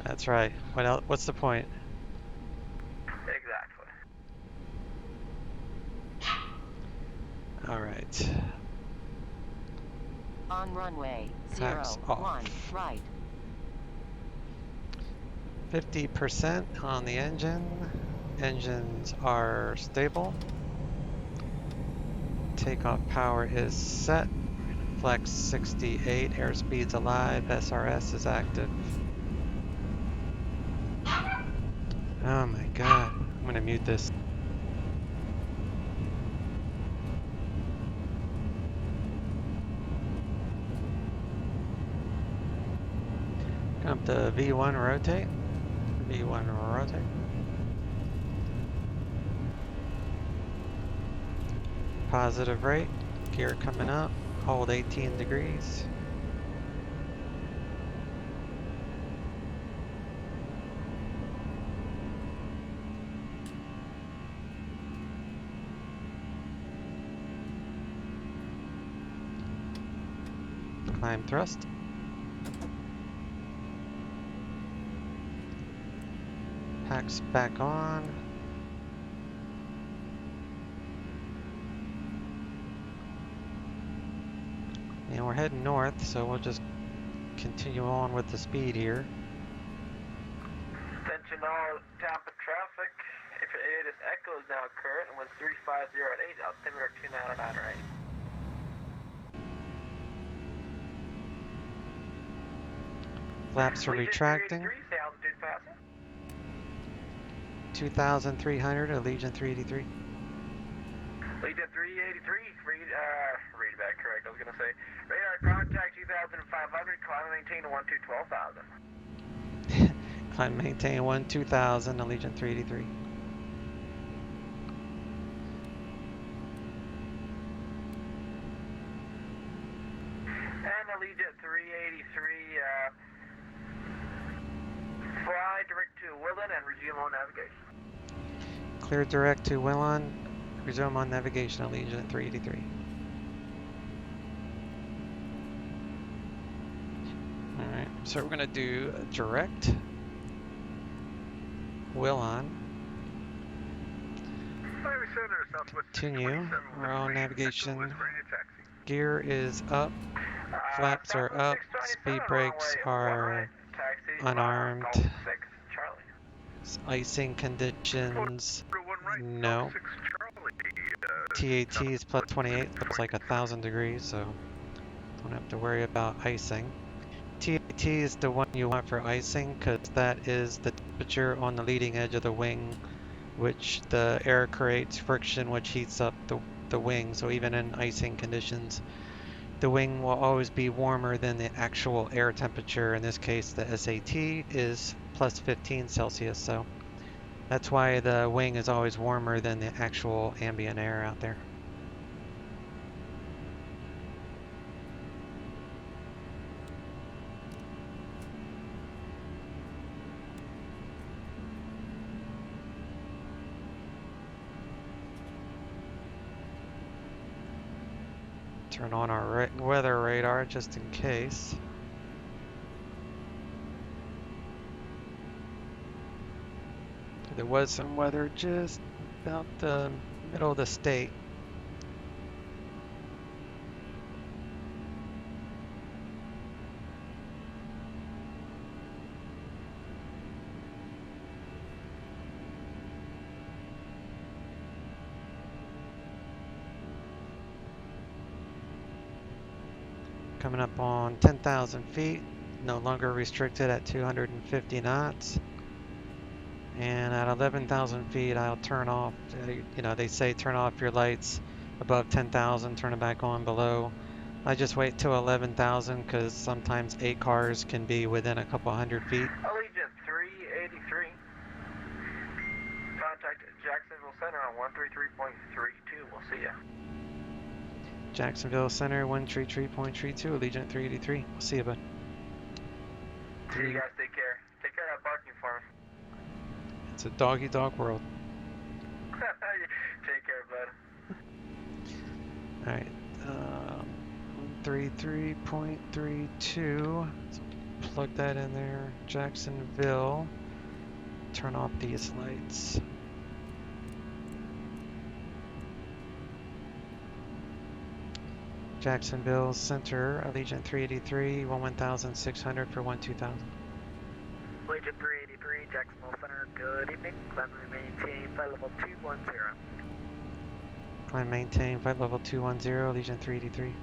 That's right. What else? What's the point? Exactly. All right. On runway Packs 01 off. right. 50% on the engine. Engines are stable. Takeoff power is set. Flex 68. Airspeed's alive. SRS is active. Oh my god. I'm gonna mute this. Come up to V1 rotate. V1 rotate. Positive rate. Gear coming up. Hold 18 degrees. Climb thrust. Packs back on. And we're heading north, so we'll just continue on with the speed here. Attention all Tampa traffic. If your ATIS Echo is now current and was 350 at 8, altimeter 299 right. Flaps are retracting. 2,300, Allegiant 383. Allegiant 383, read back correct, I was going to say. Radar contact 2,500, climb and maintain 12,000. Climb maintain 12,000, Allegiant 383. And Allegiant 383, fly direct to Willen and resume on navigation. Clear direct to Willon. Resume on navigation, Allegiant 383. Alright, so we're going to do direct Willon. Continue. We're on navigation. Gear is up. Flaps are up. Speed brakes are unarmed. Icing conditions, no. TAT is plus 28, looks like 1,000 degrees, so don't have to worry about icing. TAT is the one you want for icing because that is the temperature on the leading edge of the wing, which the air creates friction which heats up the wing, so even in icing conditions the wing will always be warmer than the actual air temperature. In this case the SAT is plus 15 Celsius, so that's why the wing is always warmer than the actual ambient air out there. Turn on our weather radar just in case. There was some weather just about the middle of the state. Coming up on 10,000 feet, no longer restricted at 250 knots. And at 11,000 feet, I'll turn off, you know, they say turn off your lights above 10,000, turn it back on below. I just wait till 11,000 because sometimes ACARs can be within a couple hundred feet. Allegiant 383. Contact Jacksonville Center on 133.32. We'll see ya. Jacksonville Center 133.32, Allegiant 383. We'll see you, bud. See you guys. Take care. Take care of that parking for me. It's a doggy dog world. Take care, bud. Alright, 133.32. So plug that in there. Jacksonville. Turn off these lights. Jacksonville Center, Allegiant 383, 11600 for 12,000. Allegiant 383, Jacksonville Center, good evening. Climb and maintain flight level 210. Climb maintain flight level 210, Allegiant 383.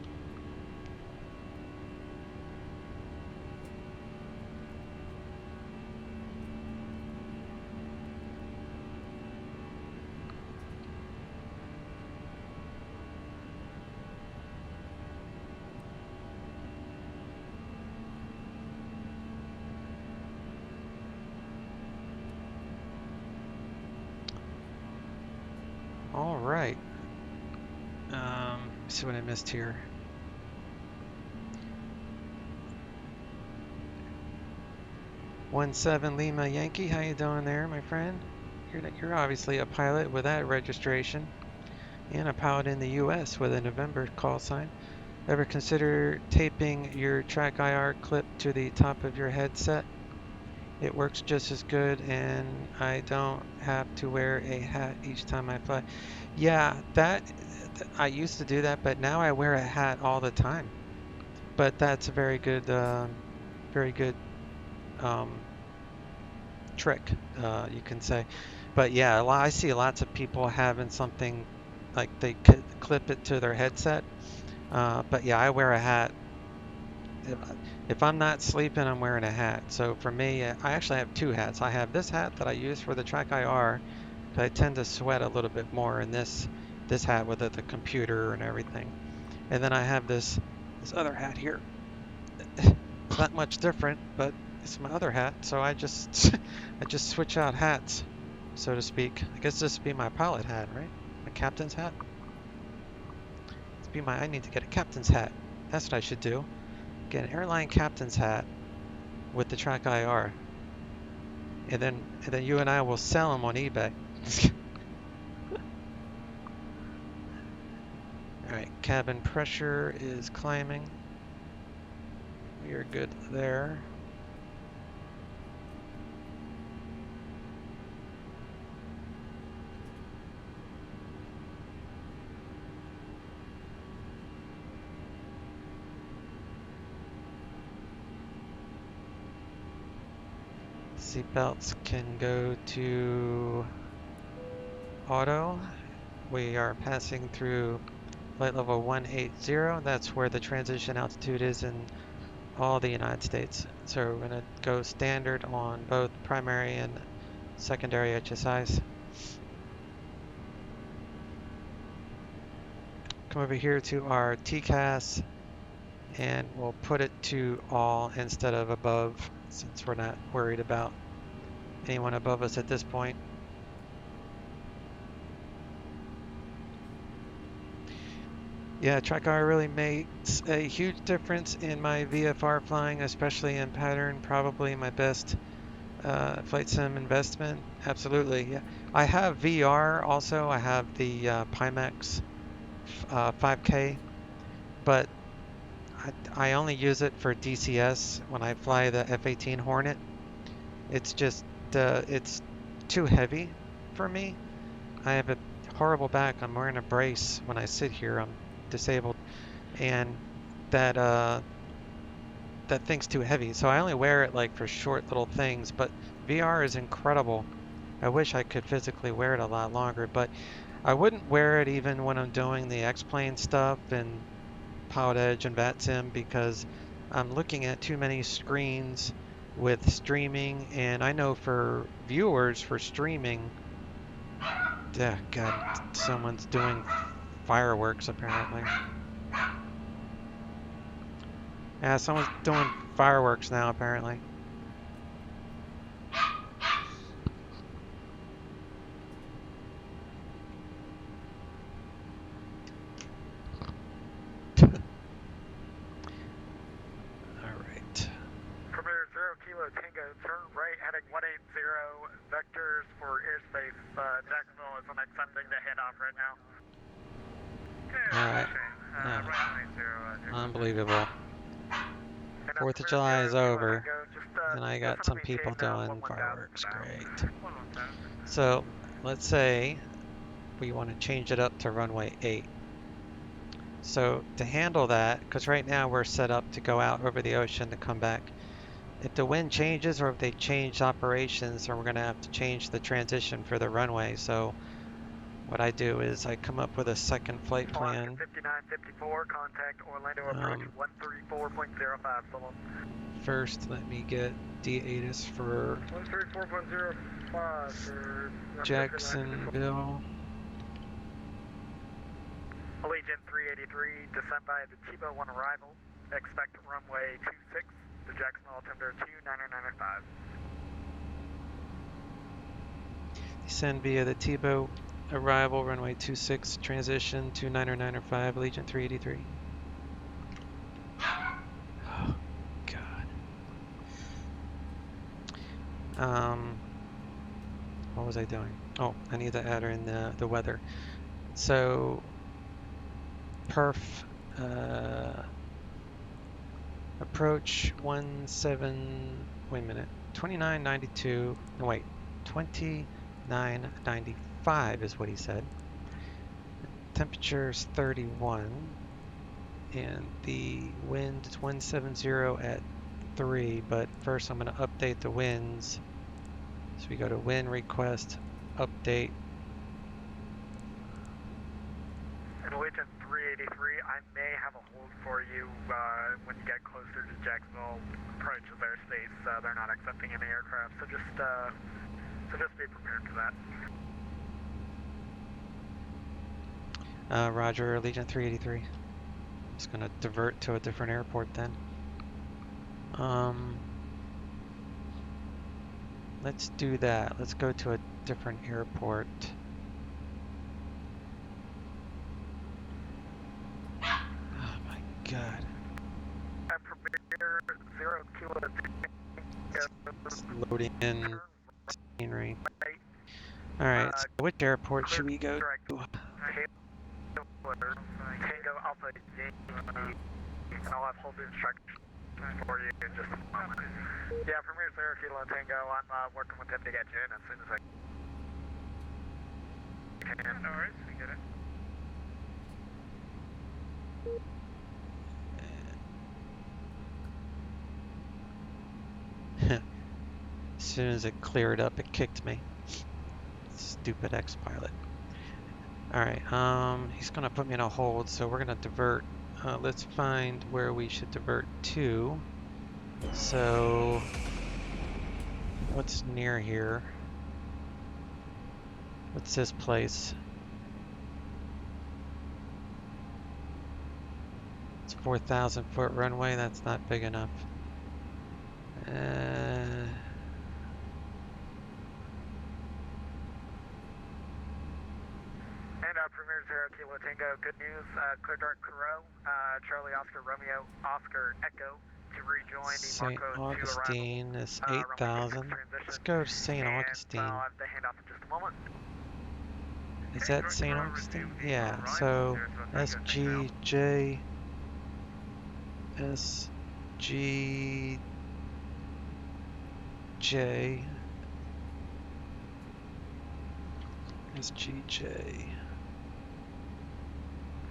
All right. Let's see what I missed here. '17 Lima Yankee, how you doing there, my friend? You're obviously a pilot with that registration, and a pilot in the U.S. with a November call sign. Ever consider taping your track IR clip to the top of your headset? It works just as good, and I don't have to wear a hat each time I fly. Yeah, I used to do that, but now I wear a hat all the time. But that's a very good trick, you can say. But yeah, I see lots of people having something like they clip it to their headset. But yeah, I wear a hat. If I'm not sleeping, I'm wearing a hat. So for me, I actually have two hats. I have this hat that I use for the track IR, because I tend to sweat a little bit more in this hat with the computer and everything. And then I have this other hat here. It's not much different, but it's my other hat. So I just switch out hats, so to speak. I guess this would be my pilot hat, right? My captain's hat. I need to get a captain's hat. That's what I should do. Get an airline captain's hat with the track IR, and then you and I will sell them on eBay. All right, cabin pressure is climbing. We are good there. Seatbelts can go to auto. We are passing through flight level 180. That's where the transition altitude is in all the United States. So we're going to go standard on both primary and secondary HSIs. Come over here to our TCAS, and we'll put it to all instead of above, since we're not worried about anyone above us at this point. Yeah, track IR really makes a huge difference in my VFR flying, especially in pattern. Probably my best flight sim investment. Absolutely, yeah. I have VR also. I have the Pimax 5K, but I only use it for DCS when I fly the F-18 Hornet. It's just, it's too heavy for me. I have a horrible back. I'm wearing a brace when I sit here. I'm disabled. And that, that thing's too heavy. So I only wear it like for short little things, but VR is incredible. I wish I could physically wear it a lot longer, but I wouldn't wear it even when I'm doing the X-Plane stuff and Pilot Edge and Vatsim because I'm looking at too many screens with streaming, and I know for viewers for streaming, God, someone's doing fireworks apparently. Yeah, someone's doing fireworks now apparently. Premier 0 Kilo Tango, turn right heading 180, vectors for airspace. Jacksonville is attempting to head off right now. Alright. Unbelievable. 4th of July is over, and I got some people doing fireworks. Great. So, let's say we want to change it up to runway 8. So, to handle that, because right now we're set up to go out over the ocean to come back. If the wind changes or if they change operations, then we're going to have to change the transition for the runway. So what I do is I come up with a second flight plan. 5954, contact Orlando approach 134.05. First, let me get D-ATIS for 134.05 for Jacksonville. Allegiant 383, descend by the Chiba 1 arrival. Expect runway 26. The Jacksonville altimeter 2995. Descend via the Tebow arrival, runway 26, transition to 2905, Allegiant 383. Oh, God. What was I doing? Oh, I need to add in the weather. So, perf, approach 2992, no wait, 2995 is what he said. Temperature's 31, and the wind is 170 at 3, but first I'm going to update the winds. So we go to wind request, update. And Allegiant 383, I may have a hold for you when you get closer to Jacksonville approach of airspace. They're not accepting any aircraft, so just be prepared for that. Roger, Allegiant 383. Just gonna divert to a different airport then. Let's do that. Let's go to a different airport. Oh my God. It's loading in scenery. Alright, so which airport should we go to? Tango Alpha Yankee, and I'll have hold instructions for you in just a moment. Yeah, Premier 0 Kilo Tango, I'm working with him to get you in as soon as I can. No worries, we get it. As soon as it cleared up, it kicked me. Stupid X-Pilot. Alright, he's gonna put me in a hold, so we're gonna divert. Let's find where we should divert to. So, what's near here? What's this place? It's 4,000 foot runway, that's not big enough. Premier 0 Kilo Tango, good news, Clear Dark Crow, Charlie Oscar Romeo Oscar Echo to rejoin the St. Marco Augustine is 8,000. Let's go to St. Augustine. I'll have the handoff in just a moment. Is that St. Augustine? Yeah, so SGJ SGJ. SGJ.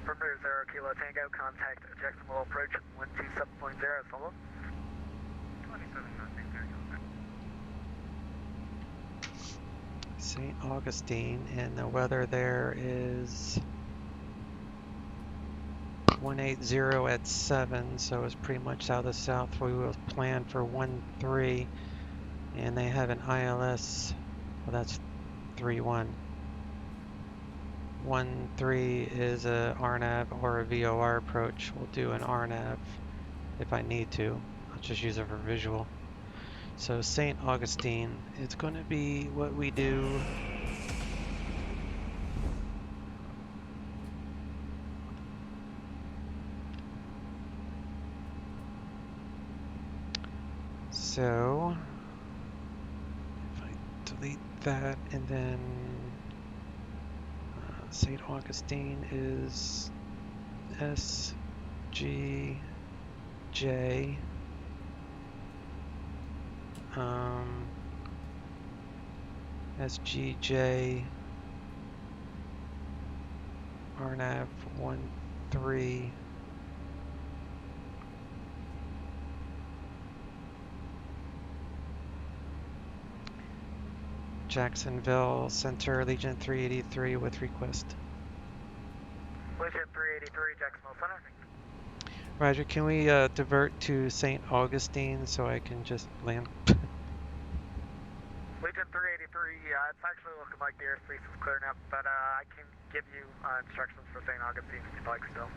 Affirmative 0 Kilo Tango, contact Jacksonville approach 127.0, solo. 27 nothing, there you go. St. Augustine, and the weather there is 180 at 7, so it's pretty much out of the south. We will plan for 13, and they have an ILS, well that's 31. 13 is a RNAV or a VOR approach. We'll do an RNAV if I need to. I'll just use it for visual. So St. Augustine, it's going to be what we do. So if I delete that, and then St. Augustine is SGJ. SGJ RNAV 13. Jacksonville Center, Allegiant 383 with request. Allegiant 383, Jacksonville Center. Roger, can we divert to St. Augustine so I can just land? Allegiant 383, it's actually looking like the airspace is clear now, but I can give you instructions for St. Augustine if you'd like still.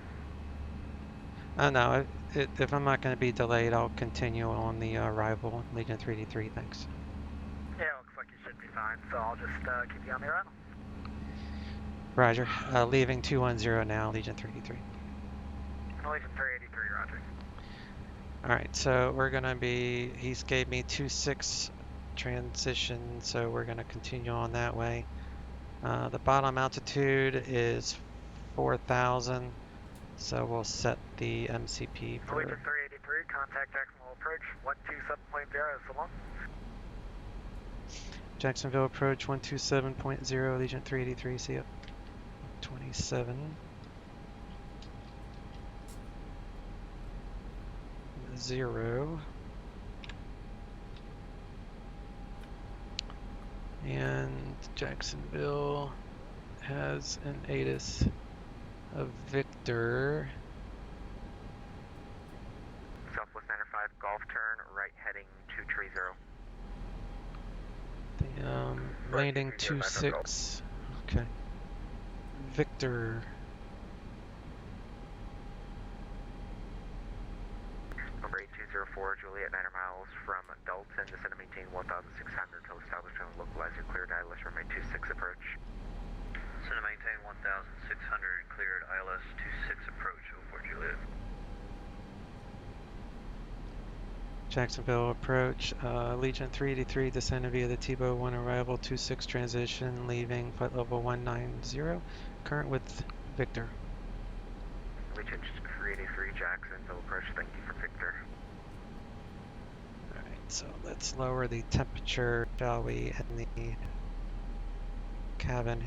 Oh no, if I'm not going to be delayed, I'll continue on the arrival. Allegiant 383, thanks. Yeah, it looks like you should be fine, so I'll just keep you on the arrival. Roger, leaving 210 now, Allegiant 383. Allegiant 383, roger. Alright, so we're going to be, he's gave me 26 transition, so we're going to continue on that way. The bottom altitude is 4,000, so we'll set the MCP for... Allegiant 383, contact Jacksonville approach 127.0, so long. Jacksonville approach 127.0, Allegiant 383, see ya. 27. 0. And Jacksonville has an ATIS of Victor. Southwest 95, golf turn, right heading 230. The landing 26. Okay. Victor. Number 8204, Juliet, 9 miles from Dalton, descend to maintain 1,600 until established and localized and cleared ILS runway 26 approach. Descend to maintain 1,600, cleared ILS 26 approach, 04 Juliet. Jacksonville approach, Allegiant 383, descend via the Tebow 1 arrival, 26 transition, leaving flight level 190, current with Victor. Allegiant 383, Jacksonville approach, thank you for Victor. Alright, so let's lower the temperature, shall we, in the cabin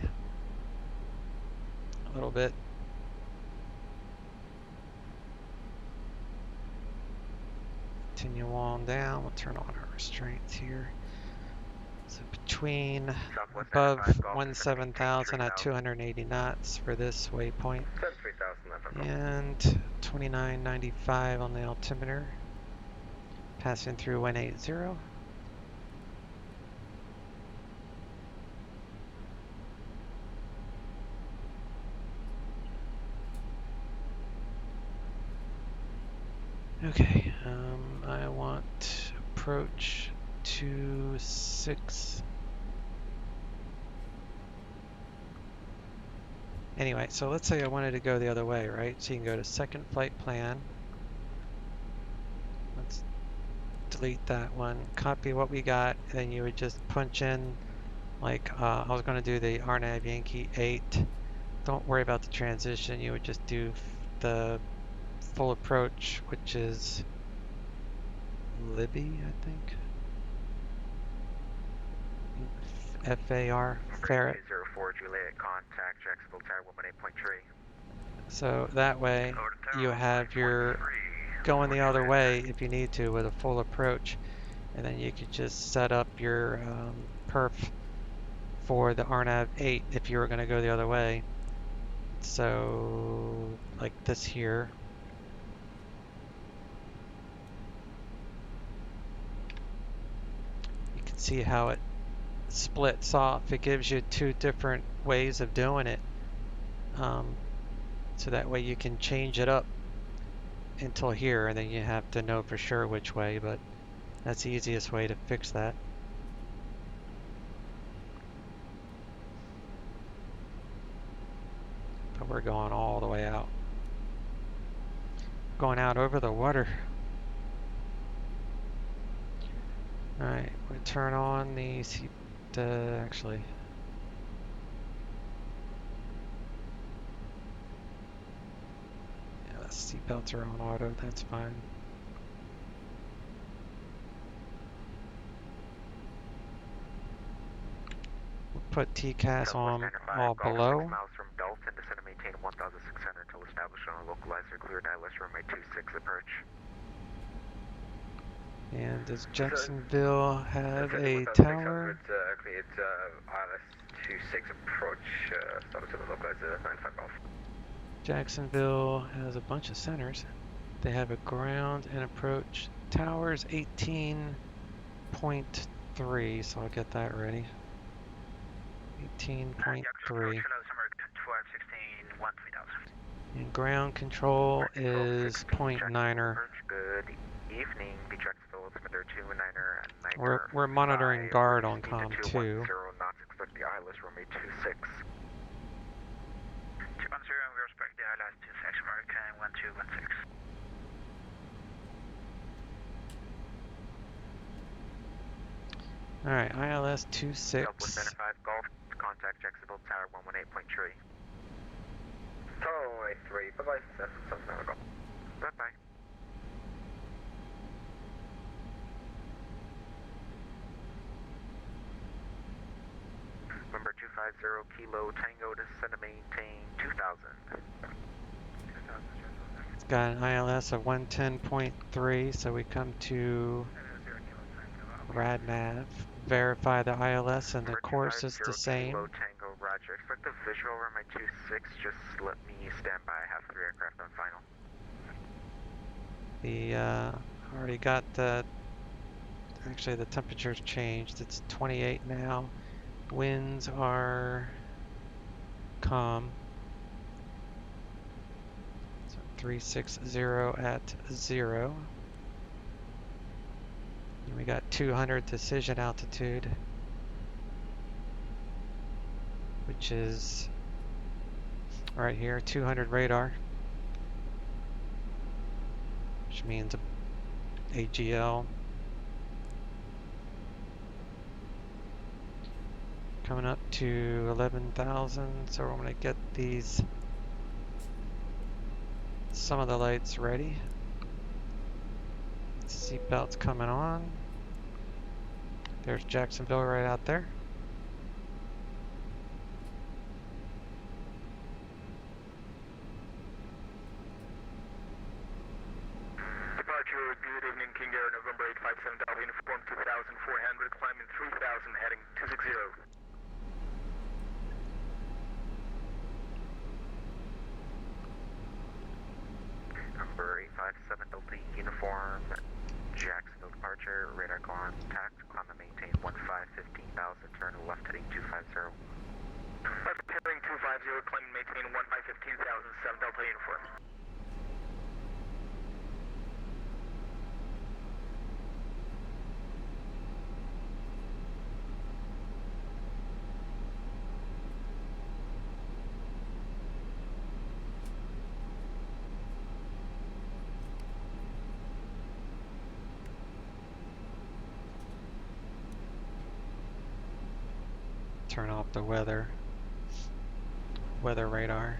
a little bit. Continue on down. We'll turn on our restraints here. So between above 17,000 at 280 knots for this waypoint, and 2995 on the altimeter. Passing through 180. Okay, I want approach 26. Anyway, so let's say I wanted to go the other way, right? So you can go to second flight plan. Let's delete that one. Copy what we got, and then you would just punch in, like, I was going to do the RNAV Yankee 8. Don't worry about the transition. You would just do the full approach, which is Libby, I think. FAR, Ferret. 204 Juliet, contact Jacksonville Tower 118.3. So that way you have your going the other way if you need to with a full approach, and then you could just set up your perf for the RNAV 8 if you were going to go the other way. So like this here. You can see how it splits off. It gives you two different ways of doing it. So that way you can change it up until here, and then you have to know for sure which way, but that's the easiest way to fix that. But we're going all the way out. Going out over the water. Alright, we turn on the seat, actually. Yeah, the seatbelts are on auto, that's fine. We'll put TCAS on all below. 6 miles from Dalton, descend and maintain 1,600 until established on a localizer, clear ILS runway 26 approach. And does Jacksonville have a tower? Cleared ILS 26 approach, started to the localizer 95 Golf. Jacksonville has a bunch of centers. They have a ground and approach towers 18.3, so I'll get that ready. 18.3. And ground control is 0.9er. Good evening, the Jacksonville altimeter 29er and 9er. We're monitoring guard on COM 2. 0 knots, expect the ILS runway 26. 210, we respect the ILS 26, American 1216. Alright, ILS 26. Southwest 95 Golf, contact Jacksonville Tower 118.3. Tower 3, bye-bye, something like that. Bye-bye. Number 250 Kilo Tango, descend to maintain 2,000. It's got an ILS of 110.3, so we come to RadNav, verify the ILS, and the course is the same. Kilo Tango, roger. Expect a visual runway 26, just let me stand by. I have 3 aircraft on final. The, already got the, actually the temperature's changed. It's 28 now. Winds are calm. So 360 at 0. And we got 200 decision altitude, which is right here, 200 radar, which means AGL. Coming up to 11,000, so we're going to get these, some of the lights ready. Seatbelts coming on. There's Jacksonville right out there. Departure, good evening, King Air, November 857 Delta Uniform 2,400, climbing 3,000, heading 260. Number 857 Delta Uniform, Jacksonville departure, radar contact, climb and maintain 15,000, turn left heading 250. Left heading 250, climb and maintain 15,000, 7 Delta Uniform. Turn off the weather radar.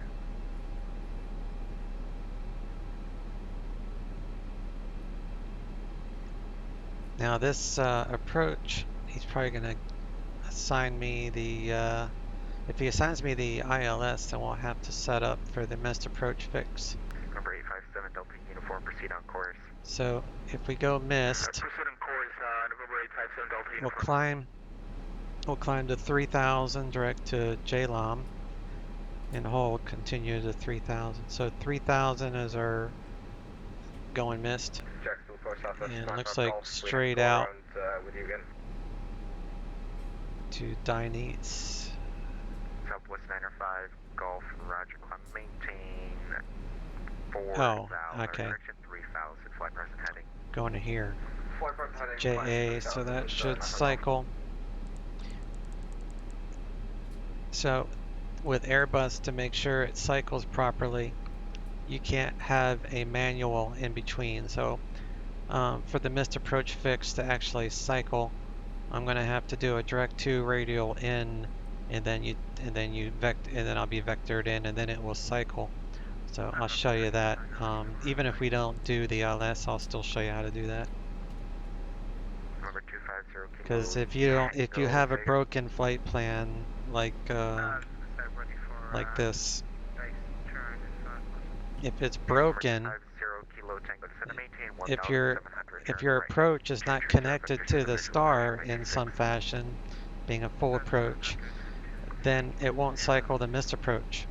Now this approach, he's probably going to assign me the, if he assigns me the ILS, then we'll have to set up for the missed approach fix. Number 857 Delta Uniform, proceed on course. So if we go missed, Proceed on course, November 857 Delta Uniform. we'll climb to 3000 direct to JLOM and hold, continue to 3000. So 3000 is our going missed. Jacksonville, Course Southwest. And it looks Golf, like straight out with you again. to Dineats. Southwest 905, Golf, Roger, climb, maintain 4,000. Oh, okay. Direction 3,000, flight present heading. Going to here. Flight present heading. JA, so that should cycle. So with Airbus, to make sure it cycles properly, you can't have a manual in between. So for the missed approach fix to actually cycle, I'm going to have to do a direct to radial in, and then I'll be vectored in, and then it will cycle. So I'll show you that. Even if we don't do the LS, I'll still show you how to do that. Because if you have a broken flight plan like this, if it's broken, if your approach is not connected to the star in some fashion, being a full approach, then it won't cycle the missed approach.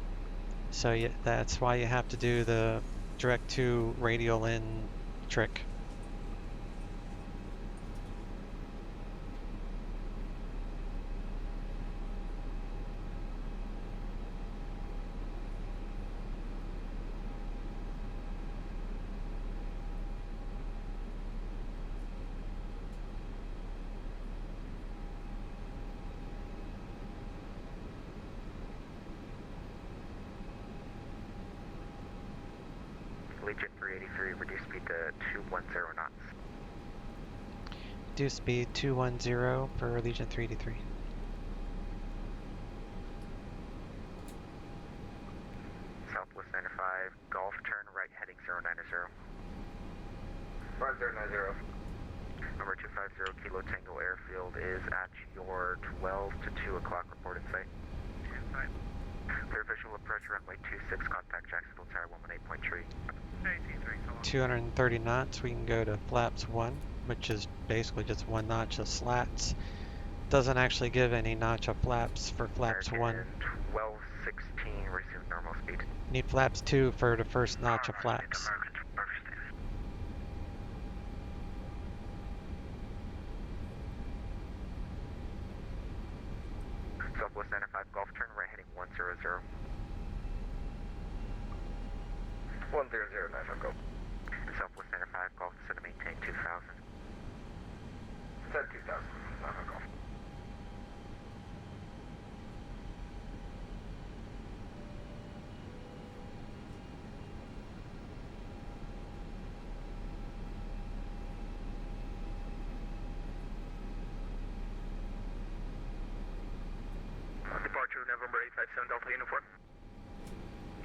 So that's why you have to do the direct to radial in trick. Allegiant 383, reduce speed to 210 knots. Reduce speed 210 for Allegiant 383. Southwest 95, Golf, turn right heading 090. 5090. Number 250, Kilo Tango Airfield is at your 12 to 2 o'clock reported site. Clear visual approach runway 26, contact Jacksonville Tower 118.3. 230 knots, we can go to flaps 1, which is basically just one notch of slats. Doesn't actually give any notch of flaps for flaps American 1. 1216, resume normal speed. Need flaps 2 for the first notch of flaps. Southwest 95, Golf, turn right heading 100. 1009, go. Southwest 95, Golf, descend to maintain 2000. Said 2000, go. Departure November 857 Delta Uniform.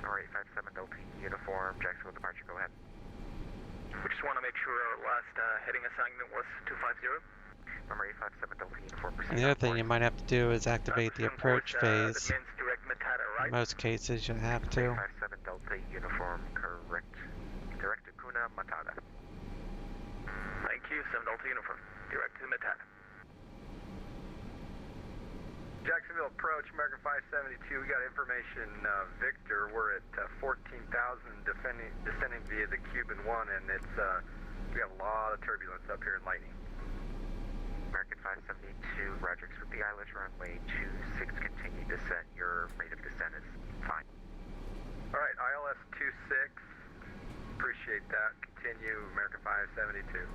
Number 857 Delta Uniform, Jacksonville departure, go ahead. We just want to make sure our last heading assignment was 250. Number 857 Delta Uniform, proceed. And the other thing you might have to do is activate the approach phase. That means direct Matata, right? In most cases you have to. 857 Delta Uniform, correct. Direct to Kuna Matata. Thank you, 7 Delta Uniform. Direct to Matata. Jacksonville approach, American 572. We got information, Victor. We're at 14,000 descending via the Cuban 1, and it's we got a lot of turbulence up here in Lightning. American 572, Roger, with the ILS runway 26, continue descent. Your rate of descent is fine. All right, ILS 26. Appreciate that. Continue, American 572.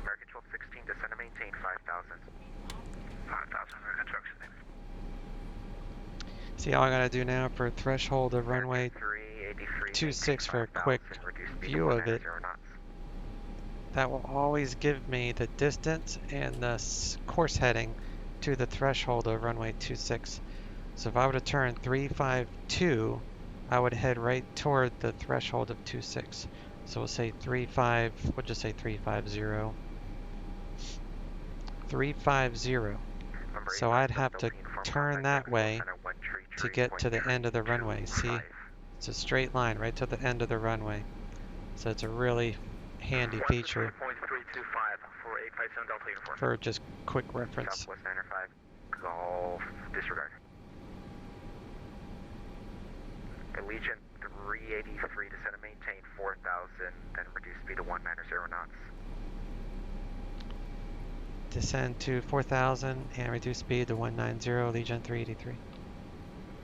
American 1216, descend to maintain 5,000. 5,000. See, all I gotta do now for threshold of runway 26 for a quick view of it. That will always give me the distance and the course heading to the threshold of runway 26. So if I were to turn 352, I would head right toward the threshold of 26. So we'll say 35, we'll just say 350. 350. So I'd have to turn that way to get to the end of the runway. See, it's a straight line right to the end of the runway. So it's a really handy feature for just quick reference. Southwest 905, Golf, disregard. Allegiant 383, descend and maintain 4,000, then reduce speed to 190 knots. Descend to 4,000 and reduce speed to 190, Allegiant 383.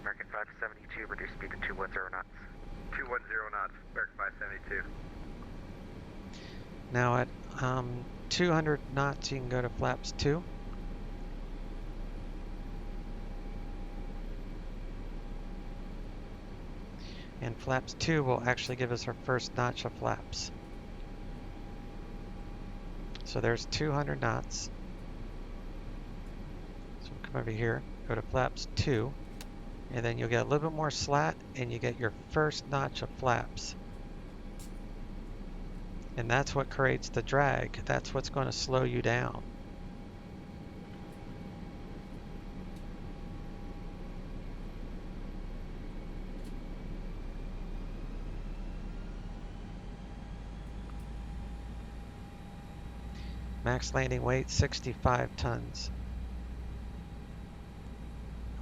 American 572, reduce speed to 210 knots. 210 knots, American 572. Now at 200 knots, you can go to flaps 2. And flaps 2 will actually give us our first notch of flaps. So there's 200 knots. So we'll come over here, go to flaps 2, and then you'll get a little bit more slat, and you get your first notch of flaps. And that's what creates the drag. That's what's going to slow you down. Max landing weight 65 tons.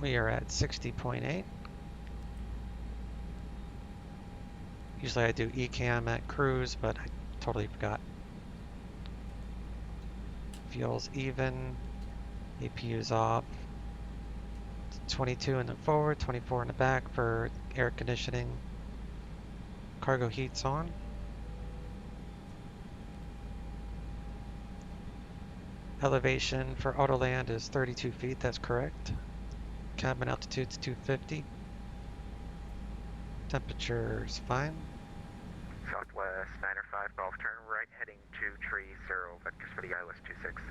We are at 60.8. Usually I do ECAM at cruise, but I totally forgot. Fuel's even. APU's off. 22 in the forward, 24 in the back for air conditioning. Cargo heat's on. Elevation for autoland is 32 feet, that's correct. Cabin altitude's 250. Temperature's fine. Southwest 905, Golf, turn right heading 230, vectors for the ILS 26.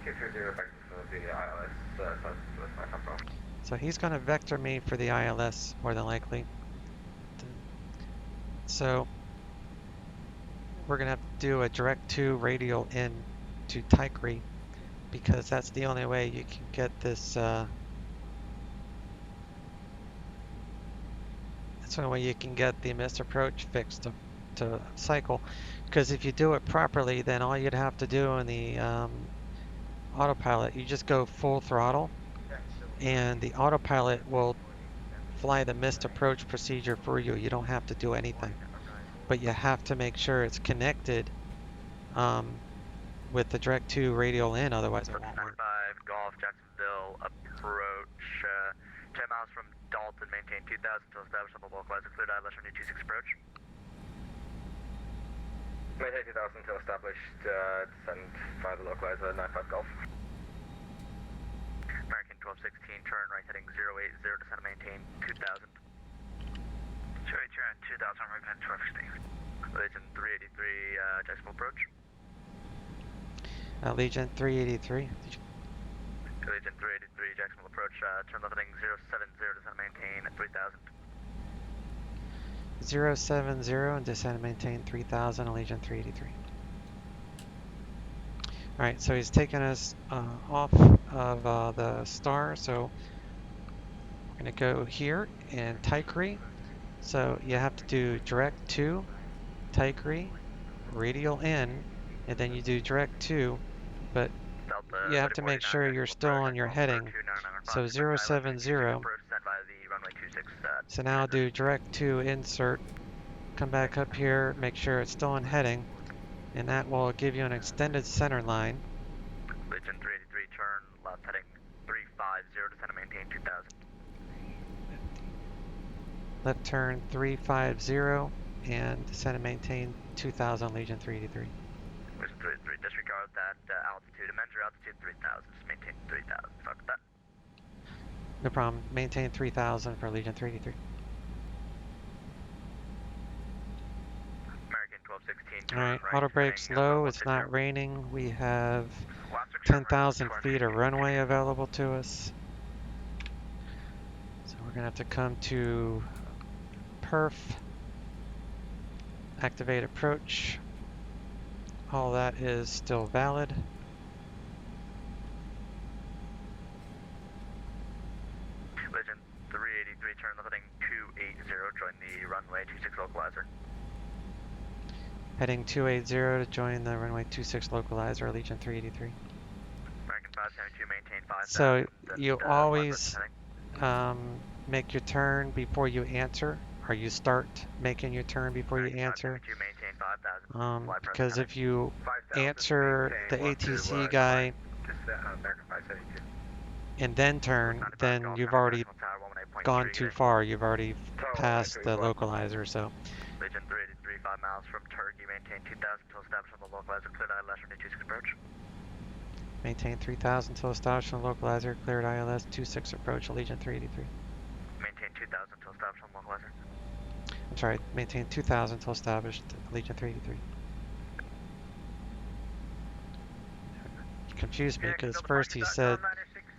230, vectors for the ILS, Southwest 905. So he's going to vector me for the ILS, more than likely. So we're going to have to do a direct to radial in to Tigre, because that's the only way you can get this that's the only way you can get the missed approach fixed to cycle, because if you do it properly, then all you'd have to do in the autopilot, you just go full throttle and the autopilot will fly the missed approach procedure for you. You don't have to do anything, but you have to make sure it's connected with the direct to radial in, otherwise it won't work. 5 Golf, Jacksonville, approach 10 miles from Dalton, maintain 2,000 to establish a localizer, cleared ILS from 26 approach. Maintain 2,000 until established, descend via the localizer, 95 Golf. American 1216, turn right heading 080, descend and maintain 2,000. 280, turn 2,000, American 1216. Allegiant 383, Jacksonville approach. Allegiant 383. Allegiant 383, Jacksonville approach, turn left heading 070, descend and maintain 3,000. 070 and descend and maintain 3,000, Allegiant 383. Alright, so he's taken us off of the star, so we're going to go here and Tigre. So you have to do direct to Tigre, radial in, and then you do direct to, but you have to make sure you're still on your heading. So 070. So now do direct to insert, come back up here, make sure it's still on heading, and that will give you an extended center line. Allegiant 383, turn left heading 350, descend and maintain 2,000. Left turn 350 and descend and maintain 2,000, Allegiant 383. Allegiant 383, disregard that altitude, amend your altitude 3,000, just maintain 3,000, fuck that. No problem. Maintain 3000 for Allegiant 383. American 1216. Alright, auto brakes low. It's not raining. We have 10,000 feet of runway available to us. So we're going to have to come to perf. Activate approach. All that is still valid. Legend 383, turn left heading 280, join the runway 26 localizer. Heading 280 to join the runway 26 localizer, Allegiant 383. American 572, maintain 5000. So you always make your turn before you answer, or you start making your turn before you answer. Because if you answer the ATC guy and then turn, then you've already gone too far. You've already passed the localizer. So Legend 383, 5 miles from Turkey, maintain 2000 until established on the localizer, cleared ILS from 26 approach. Maintain 3000 until established on the localizer, cleared ILS 26 approach, Allegiant 383. Maintain 2000 until established on the localizer. I'm sorry, maintain 2000 until established, Allegiant 383. Confused me because first he said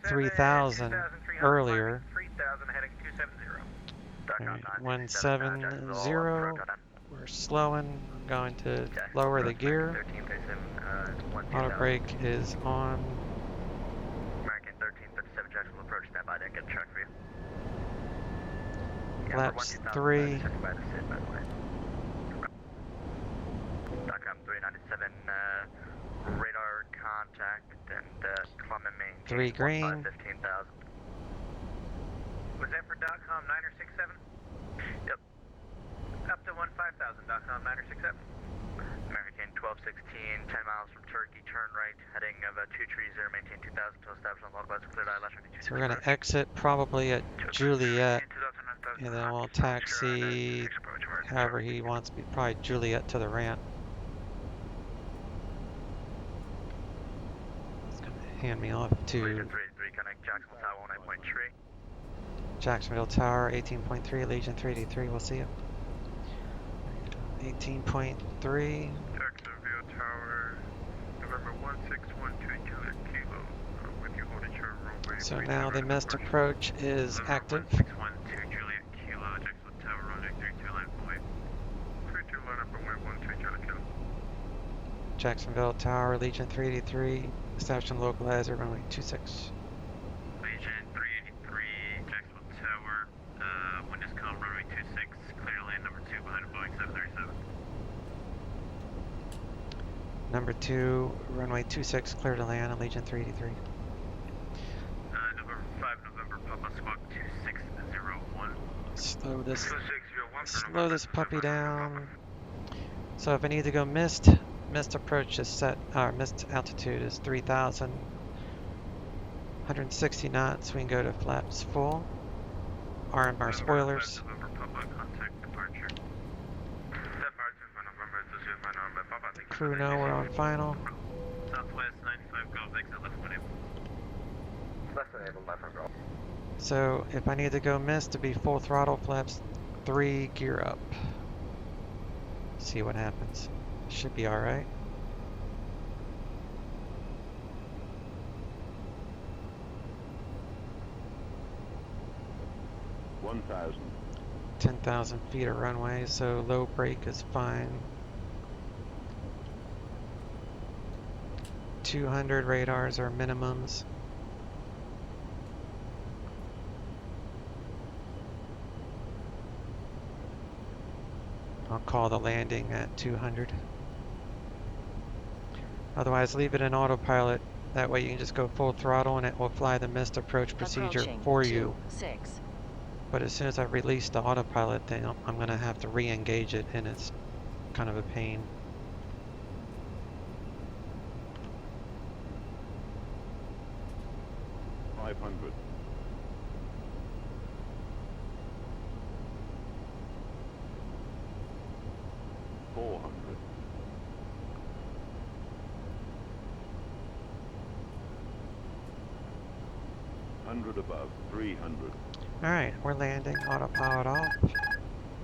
3000 earlier. 3000 heading 270. Alright, 170. We're slowing. I'm going to lower the gear. Auto brake is on. American 1337, Jacksonville approach, stand by, didn't get a track for you. Laps 3. DOCOM 397, radar contact and Clement main. 3 green. 15,000. Was that for DOCOM 967? Yep. Up to 15,000, DOCOM 967. American 1216, 10 miles from Turkey, turn right, heading of 230, maintain 2000 to establish on localizer, cleared ILS. So we're going to exit probably at Juliet, and then we'll taxi however he wants, probably Juliet to the ramp. It's going to hand me off to Jacksonville Tower, 18.3, Allegiant 383, we'll see you. 18.3. Jacksonville Tower, November 1612 Juliet Kilo, with you holding your runway. So now the missed approach is active. 1612 Juliet Kilo, Jacksonville Tower, runway 32 line up, 32 line up, runway 13 Juliet Kilo. Jacksonville Tower, Allegiant 383, established on localizer, runway 26. Allegiant 383, Jacksonville Tower, wind is calm, runway 26, clear lane number 2 behind a Boeing 737. Number 2, runway 26, clear to land, Allegiant 383. November 5, November, Papa Squawk 2601. Slow this puppy down. So if I need to go missed approach is set, missed altitude is 3,000. 160 knots, we can go to flaps full. RMR spoilers. Crew know we're on final. Southwest 95 Golf exit left 1 Left enable, left front golf. So if I need to go missed to be full throttle, flaps 3, gear up. See what happens. Should be alright. $1,000. 10,000 feet of runway, so low brake is fine. 200 radars are minimums. I'll call the landing at 200. Otherwise, leave it in autopilot. That way you can just go full throttle and it will fly the missed approach procedure for you. 6. But as soon as I release the autopilot, then I'm going to have to re-engage it, and it's kind of a pain. $500. $400. $100 above. 300. Alright, we're landing. Autopilot off.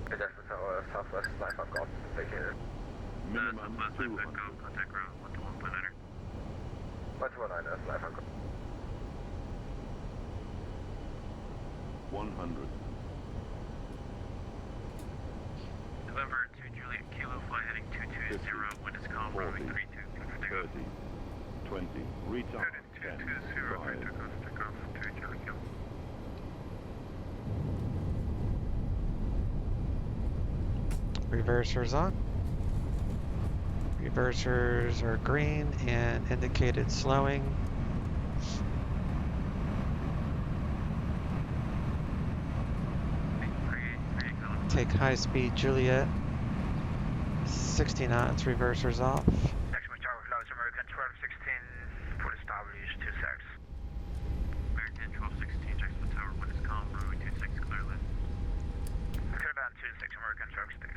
Jacksonville Tower, Southwest Life I've got vacated. Minimum 200. Contact ground 121.9er. 121.9er, Life I've got. 100. November 2 Juliet Kilo, fly heading 220, wind is calm, runway 32, clear for takeoff. 30. 20. Retard. 10. 5. Reversers on. Reversers are green and indicated slowing. Take high speed Juliet. 60 knots, reversers off. Jacksonville Tower, Flowers American 1216, full established 26. American 1216, Jacksonville Tower, wind is calm, runway 26, clear left. Clear down 26, American 1216.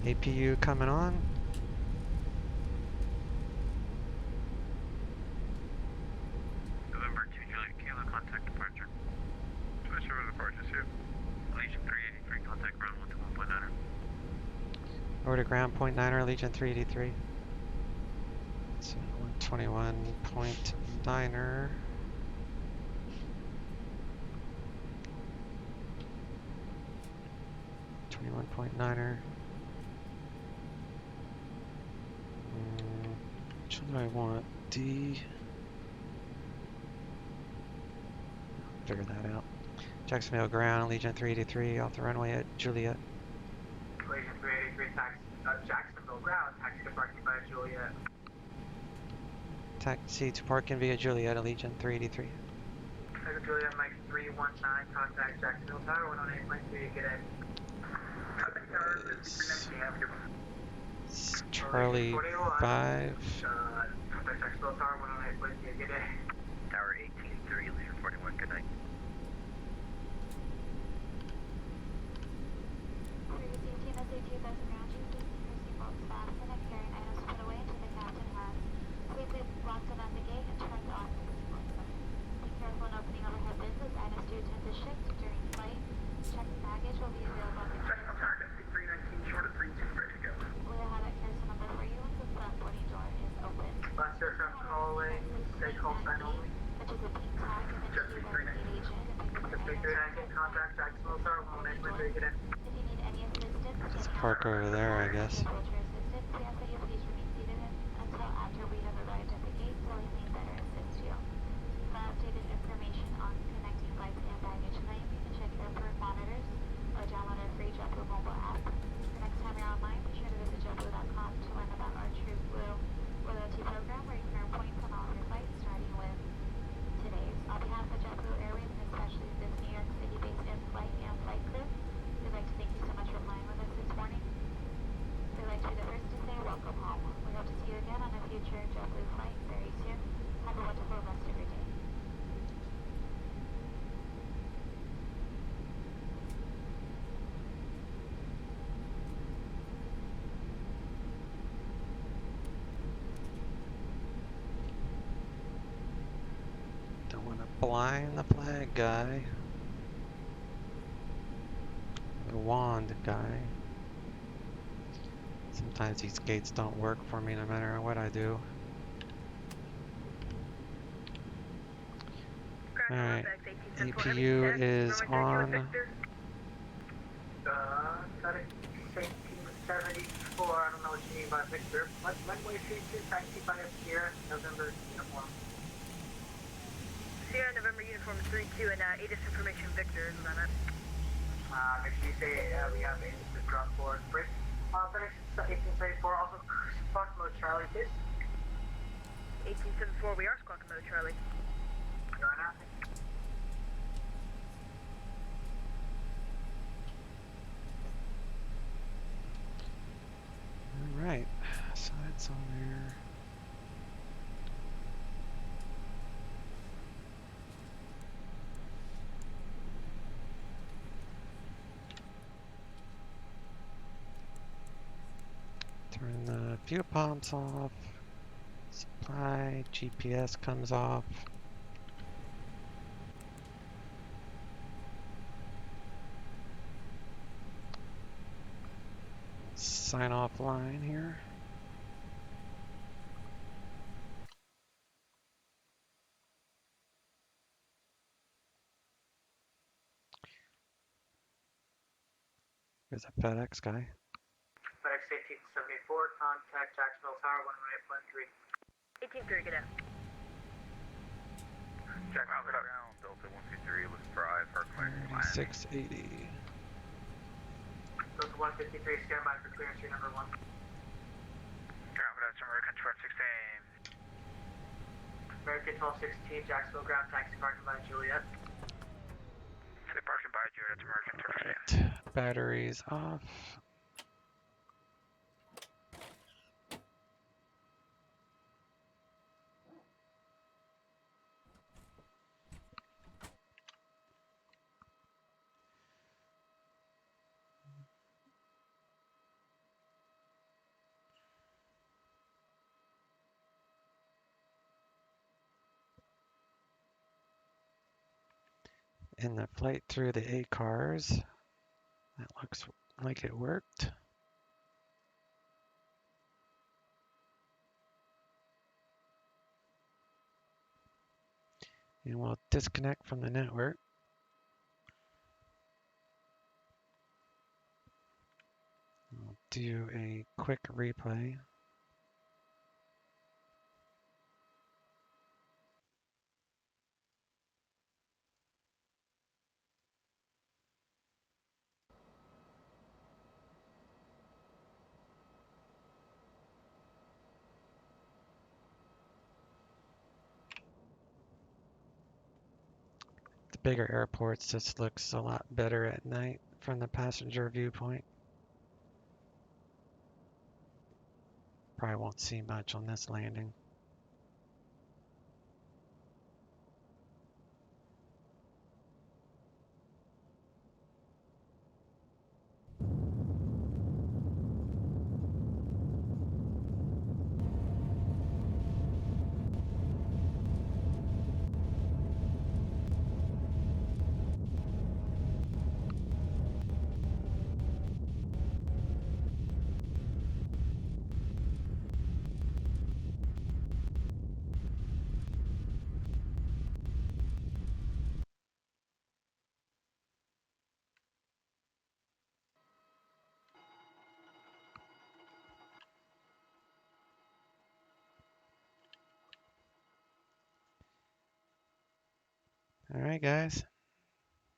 APU coming on. November 2 Juliet Kilo, contact departure. Switch over to departure, see you. Allegiant 383, contact ground 121.9er. Over to ground, 0.9er, Allegiant 383. So 121.9er. Which one do I want? D. Figure that out. Jacksonville ground, Allegiant 383 off the runway at Juliet. Allegiant 383, Jacksonville ground, taxi departing by Juliet. Taxi to parking via Juliet, Allegiant 383. Taxi Juliet, Mike 319, contact Jacksonville Tower, 118.3, get in. Contact Tower, 5319, have your... Charlie 5. Contact Jacksonville Tower, 118.3, get in. Tower 18-3, Leisure 41, good night. Last aircraft calling, stay call sign only. Jet 319. Jet 319, contact Jacksonville Tower, 118.3, get in. Just park over there, I guess. Blind the flag guy. The wand guy. Sometimes these gates don't work for me no matter what I do. Alright, APU is on. 1774, I don't know what you mean by Victor. Runway 32, taxi by Sierra, November uniform. Sierra November uniform 32 and ATIS information Victor is what I meant. Make sure you say we have a ground forward break. Finish 1874, also squawk mode Charlie, please. 1874, we are squawking mode Charlie. You're on out. Alright, so that's on there. Turn the fuel pumps off. Supply, GPS comes off. sign off line here. There's a FedEx guy. FedEx 1874, contact Jacksonville Tower 118.3. 18-3, get out. Jacksonville ground, Delta 123, let's drive for clearance. 680. Delta 153, stand by for clearance, your number 1. Ground, that's American 1216. American 1216, Jacksonville ground, taxi parking by Juliet. City parking by Juliet, American 1216. Batteries off. In the flight through the 8 cars, that looks like it worked. And we'll disconnect from the network. I'll do a quick replay. The bigger airports, this looks a lot better at night from the passenger viewpoint. Probably won't see much on this landing. All right, guys.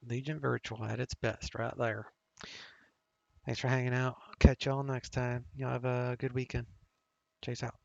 Allegiant Virtual at its best right there. Thanks for hanging out. Catch y'all next time. Y'all have a good weekend. Chase out.